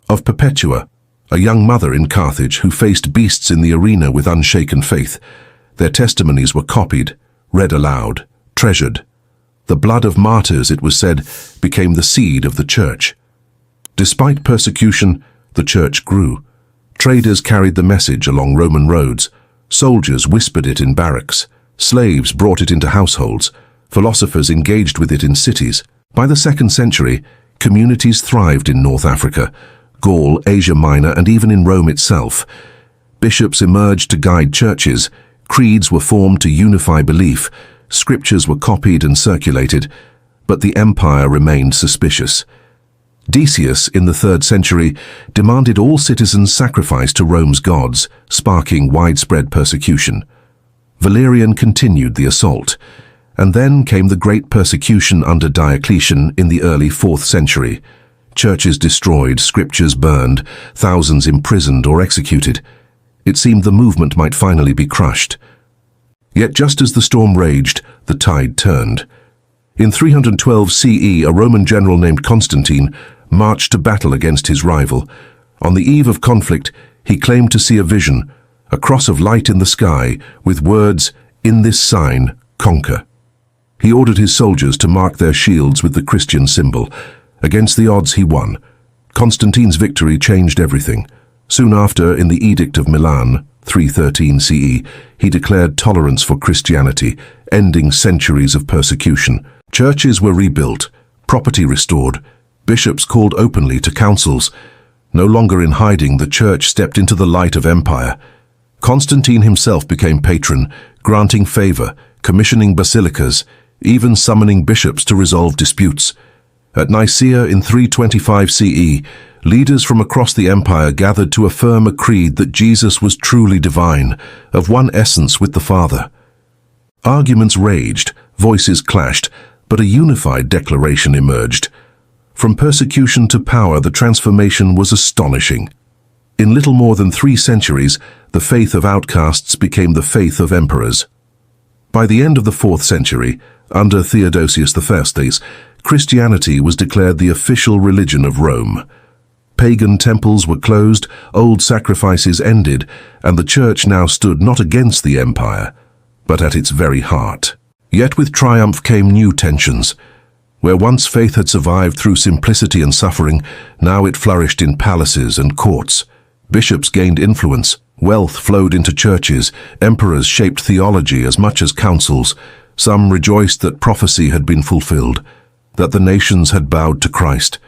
Of Perpetua, a young mother in Carthage who faced beasts in the arena with unshaken faith. Their testimonies were copied, read aloud, treasured. The blood of martyrs, it was said, became the seed of the church. Despite persecution, the church grew. Traders carried the message along Roman roads. Soldiers whispered it in barracks. Slaves brought it into households. Philosophers engaged with it in cities. By the 2nd century, communities thrived in North Africa, Gaul, Asia Minor, and even in Rome itself. Bishops emerged to guide churches. Creeds were formed to unify belief. Scriptures were copied and circulated. But the empire remained suspicious. Decius, in the 3rd century, demanded all citizens sacrifice to Rome's gods, sparking widespread persecution. Valerian continued the assault, and then came the great persecution under Diocletian in the early 4th century. Churches destroyed, scriptures burned, thousands imprisoned or executed. It seemed the movement might finally be crushed. Yet just as the storm raged, the tide turned. In 312 CE, a Roman general named Constantine marched to battle against his rival. On the eve of conflict, he claimed to see a vision, a cross of light in the sky, with words, "In this sign, conquer." He ordered his soldiers to mark their shields with the Christian symbol. Against the odds, he won. Constantine's victory changed everything. Soon after, in the Edict of Milan, 313 CE, he declared tolerance for Christianity, ending centuries of persecution. Churches were rebuilt, property restored, bishops called openly to councils. No longer in hiding, the church stepped into the light of empire. Constantine himself became patron, granting favor, commissioning basilicas, even summoning bishops to resolve disputes. At Nicaea in 325 CE, leaders from across the empire gathered to affirm a creed that Jesus was truly divine, of one essence with the Father. Arguments raged, voices clashed, but a unified declaration emerged. From persecution to power, the transformation was astonishing. In little more than 3 centuries, the faith of outcasts became the faith of emperors. By the end of the 4th century, under Theodosius I, Christianity was declared the official religion of Rome. Pagan temples were closed, old sacrifices ended, and the church now stood not against the empire, but at its very heart. Yet with triumph came new tensions. Where once faith had survived through simplicity and suffering, now it flourished in palaces and courts. Bishops gained influence, wealth flowed into churches, emperors shaped theology as much as councils. Some rejoiced that prophecy had been fulfilled, that the nations had bowed to Christ.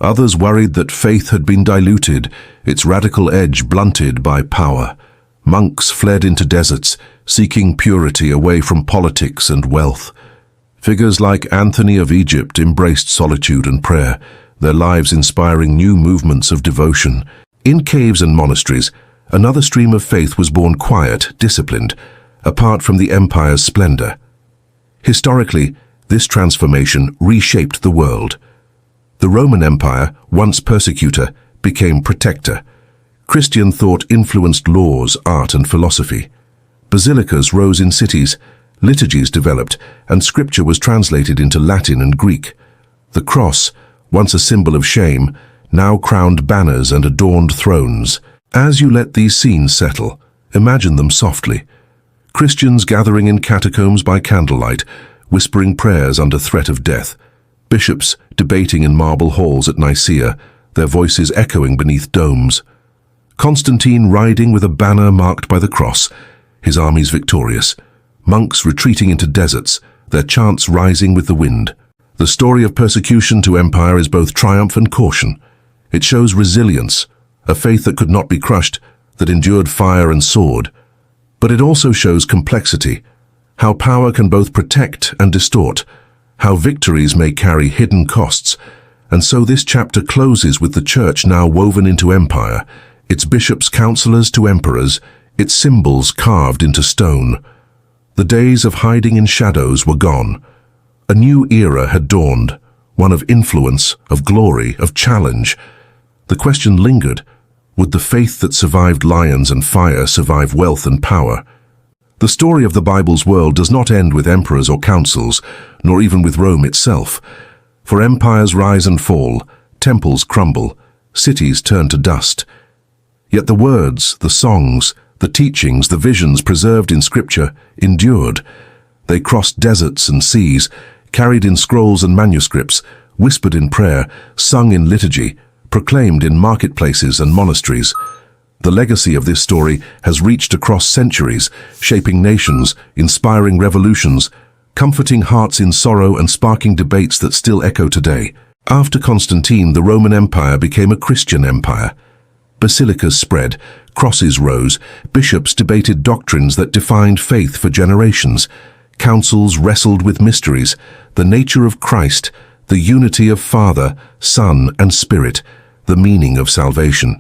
Others worried that faith had been diluted, its radical edge blunted by power. Monks fled into deserts, seeking purity away from politics and wealth. Figures like Anthony of Egypt embraced solitude and prayer, their lives inspiring new movements of devotion. In caves and monasteries, another stream of faith was born quiet, disciplined, apart from the empire's splendor. Historically, this transformation reshaped the world. The Roman Empire, once persecutor, became protector. Christian thought influenced laws, art, and philosophy. Basilicas rose in cities, liturgies developed, and scripture was translated into Latin and Greek. The cross, once a symbol of shame, now crowned banners and adorned thrones. As you let these scenes settle, imagine them softly. Christians gathering in catacombs by candlelight, whispering prayers under threat of death. Bishops debating in marble halls at Nicaea, their voices echoing beneath domes. Constantine riding with a banner marked by the cross, his armies victorious. Monks retreating into deserts, their chants rising with the wind. The story of persecution to empire is both triumph and caution. It shows resilience, a faith that could not be crushed, that endured fire and sword. But it also shows complexity, how power can both protect and distort, how victories may carry hidden costs. And so this chapter closes with the church now woven into empire, its bishops counselors to emperors, its symbols carved into stone. The days of hiding in shadows were gone. A new era had dawned, one of influence, of glory, of challenge. The question lingered, would the faith that survived lions and fire survive wealth and power? The story of the Bible's world does not end with emperors or councils, nor even with Rome itself. For empires rise and fall, temples crumble, cities turn to dust. Yet the words, the songs, the teachings, the visions preserved in Scripture endured. They crossed deserts and seas, carried in scrolls and manuscripts, whispered in prayer, sung in liturgy, proclaimed in marketplaces and monasteries. The legacy of this story has reached across centuries, shaping nations, inspiring revolutions, comforting hearts in sorrow and sparking debates that still echo today. After Constantine, the Roman Empire became a Christian empire. Basilicas spread, crosses rose, bishops debated doctrines that defined faith for generations. Councils wrestled with mysteries, the nature of Christ, the unity of Father, Son, and Spirit, the meaning of salvation.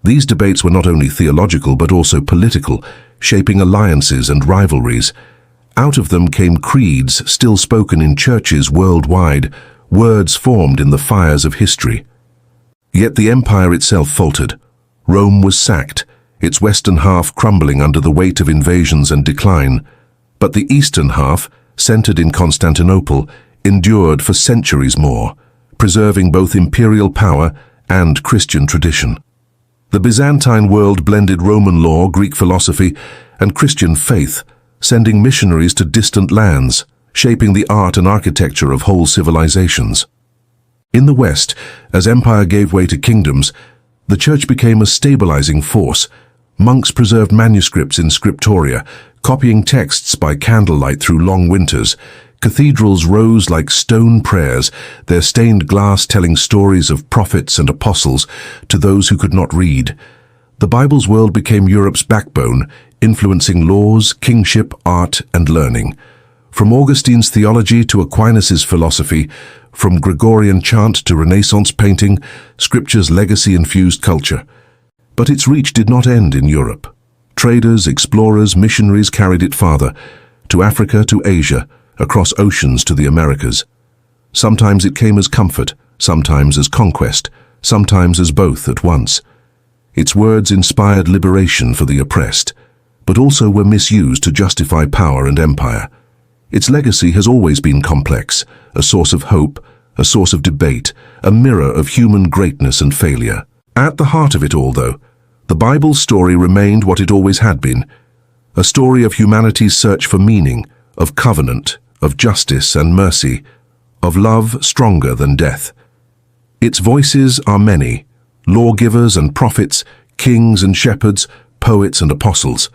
These debates were not only theological but also political, shaping alliances and rivalries. Out of them came creeds still spoken in churches worldwide, words formed in the fires of history. Yet the empire itself faltered. Rome was sacked, its western half crumbling under the weight of invasions and decline. But the eastern half, centered in Constantinople, endured for centuries more, preserving both imperial power and Christian tradition. The Byzantine world blended Roman law, Greek philosophy, and Christian faith, sending missionaries to distant lands, shaping the art and architecture of whole civilizations. In the West, as empire gave way to kingdoms, the church became a stabilizing force. Monks preserved manuscripts in scriptoria, copying texts by candlelight through long winters. Cathedrals rose like stone prayers, their stained glass telling stories of prophets and apostles to those who could not read. The Bible's world became Europe's backbone, influencing laws, kingship, art, and learning. From Augustine's theology to Aquinas's philosophy, from Gregorian chant to Renaissance painting, Scripture's legacy infused culture. But its reach did not end in Europe. Traders, explorers, missionaries carried it farther, to Africa, to Asia, across oceans to the Americas. Sometimes it came as comfort, sometimes as conquest, sometimes as both at once. Its words inspired liberation for the oppressed, but also were misused to justify power and empire. Its legacy has always been complex, a source of hope, a source of debate, a mirror of human greatness and failure. At the heart of it all, though, the Bible's story remained what it always had been, a story of humanity's search for meaning, of covenant, of justice and mercy, of love stronger than death. Its voices are many, lawgivers and prophets, kings and shepherds, poets and apostles.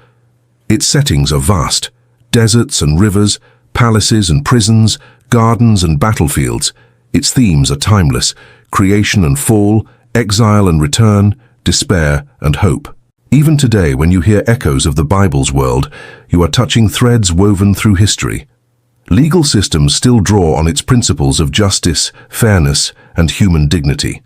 Its settings are vast, deserts and rivers, palaces and prisons, gardens and battlefields. Its themes are timeless, creation and fall, exile and return, despair and hope. Even today, when you hear echoes of the Bible's world, you are touching threads woven through history. Legal systems still draw on its principles of justice, fairness, and human dignity.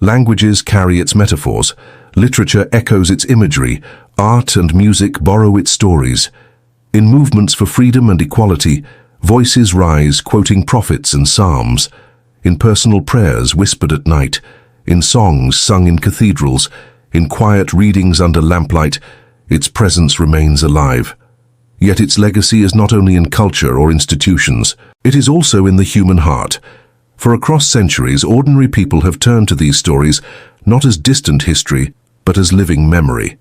Languages carry its metaphors, literature echoes its imagery, art and music borrow its stories. In movements for freedom and equality, voices rise quoting prophets and psalms. In personal prayers whispered at night, in songs sung in cathedrals, in quiet readings under lamplight, its presence remains alive. Yet its legacy is not only in culture or institutions, it is also in the human heart. For across centuries, ordinary people have turned to these stories not as distant history, but as living memory.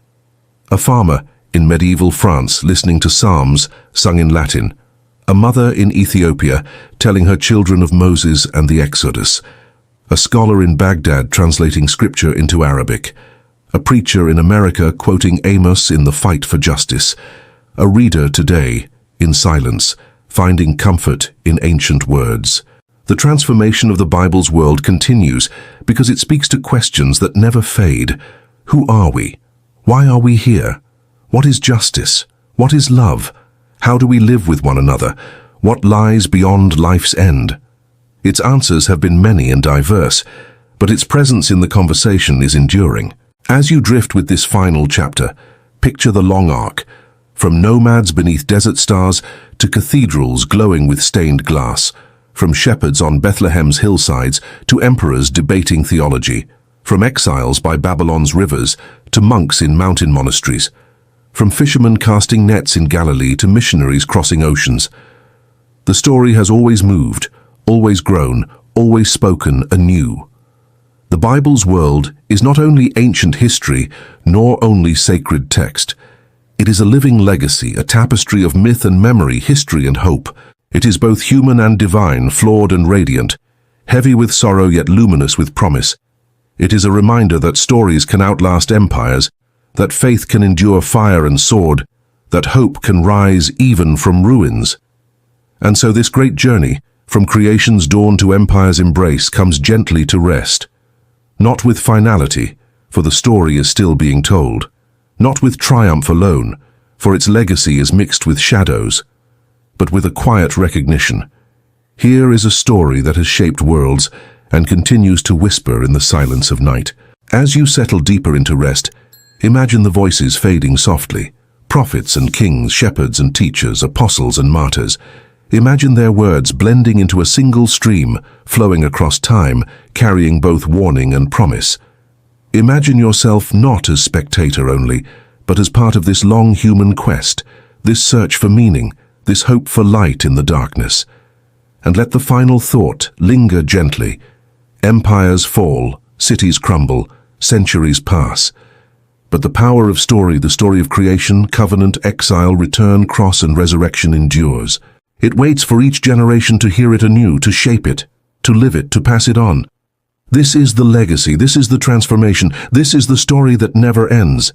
A farmer in medieval France listening to psalms sung in Latin, a mother in Ethiopia telling her children of Moses and the Exodus, a scholar in Baghdad translating scripture into Arabic, a preacher in America quoting Amos in the fight for justice, a reader today, in silence, finding comfort in ancient words. The transformation of the Bible's world continues because it speaks to questions that never fade. Who are we? Why are we here? What is justice? What is love? How do we live with one another? What lies beyond life's end? Its answers have been many and diverse, but its presence in the conversation is enduring. As you drift with this final chapter, picture the long arc, from nomads beneath desert stars to cathedrals glowing with stained glass, from shepherds on Bethlehem's hillsides to emperors debating theology, from exiles by Babylon's rivers to monks in mountain monasteries, from fishermen casting nets in Galilee to missionaries crossing oceans. The story has always moved, always grown, always spoken anew. The Bible's world is not only ancient history, nor only sacred text. It is a living legacy, a tapestry of myth and memory, history and hope. It is both human and divine, flawed and radiant, heavy with sorrow yet luminous with promise. It is a reminder that stories can outlast empires, that faith can endure fire and sword, that hope can rise even from ruins. And so this great journey, from creation's dawn to empire's embrace, comes gently to rest. Not with finality, for the story is still being told. Not with triumph alone, for its legacy is mixed with shadows, but with a quiet recognition. Here is a story that has shaped worlds and continues to whisper in the silence of night. As you settle deeper into rest, imagine the voices fading softly. Prophets and kings, shepherds and teachers, apostles and martyrs. Imagine their words blending into a single stream, flowing across time, carrying both warning and promise. Imagine yourself not as spectator only, but as part of this long human quest, this search for meaning, this hope for light in the darkness. And let the final thought linger gently. Empires fall, cities crumble, centuries pass. But the power of story, the story of creation, covenant, exile, return, cross, and resurrection endures. It waits for each generation to hear it anew, to shape it, to live it, to pass it on. This is the legacy, this is the transformation, this is the story that never ends.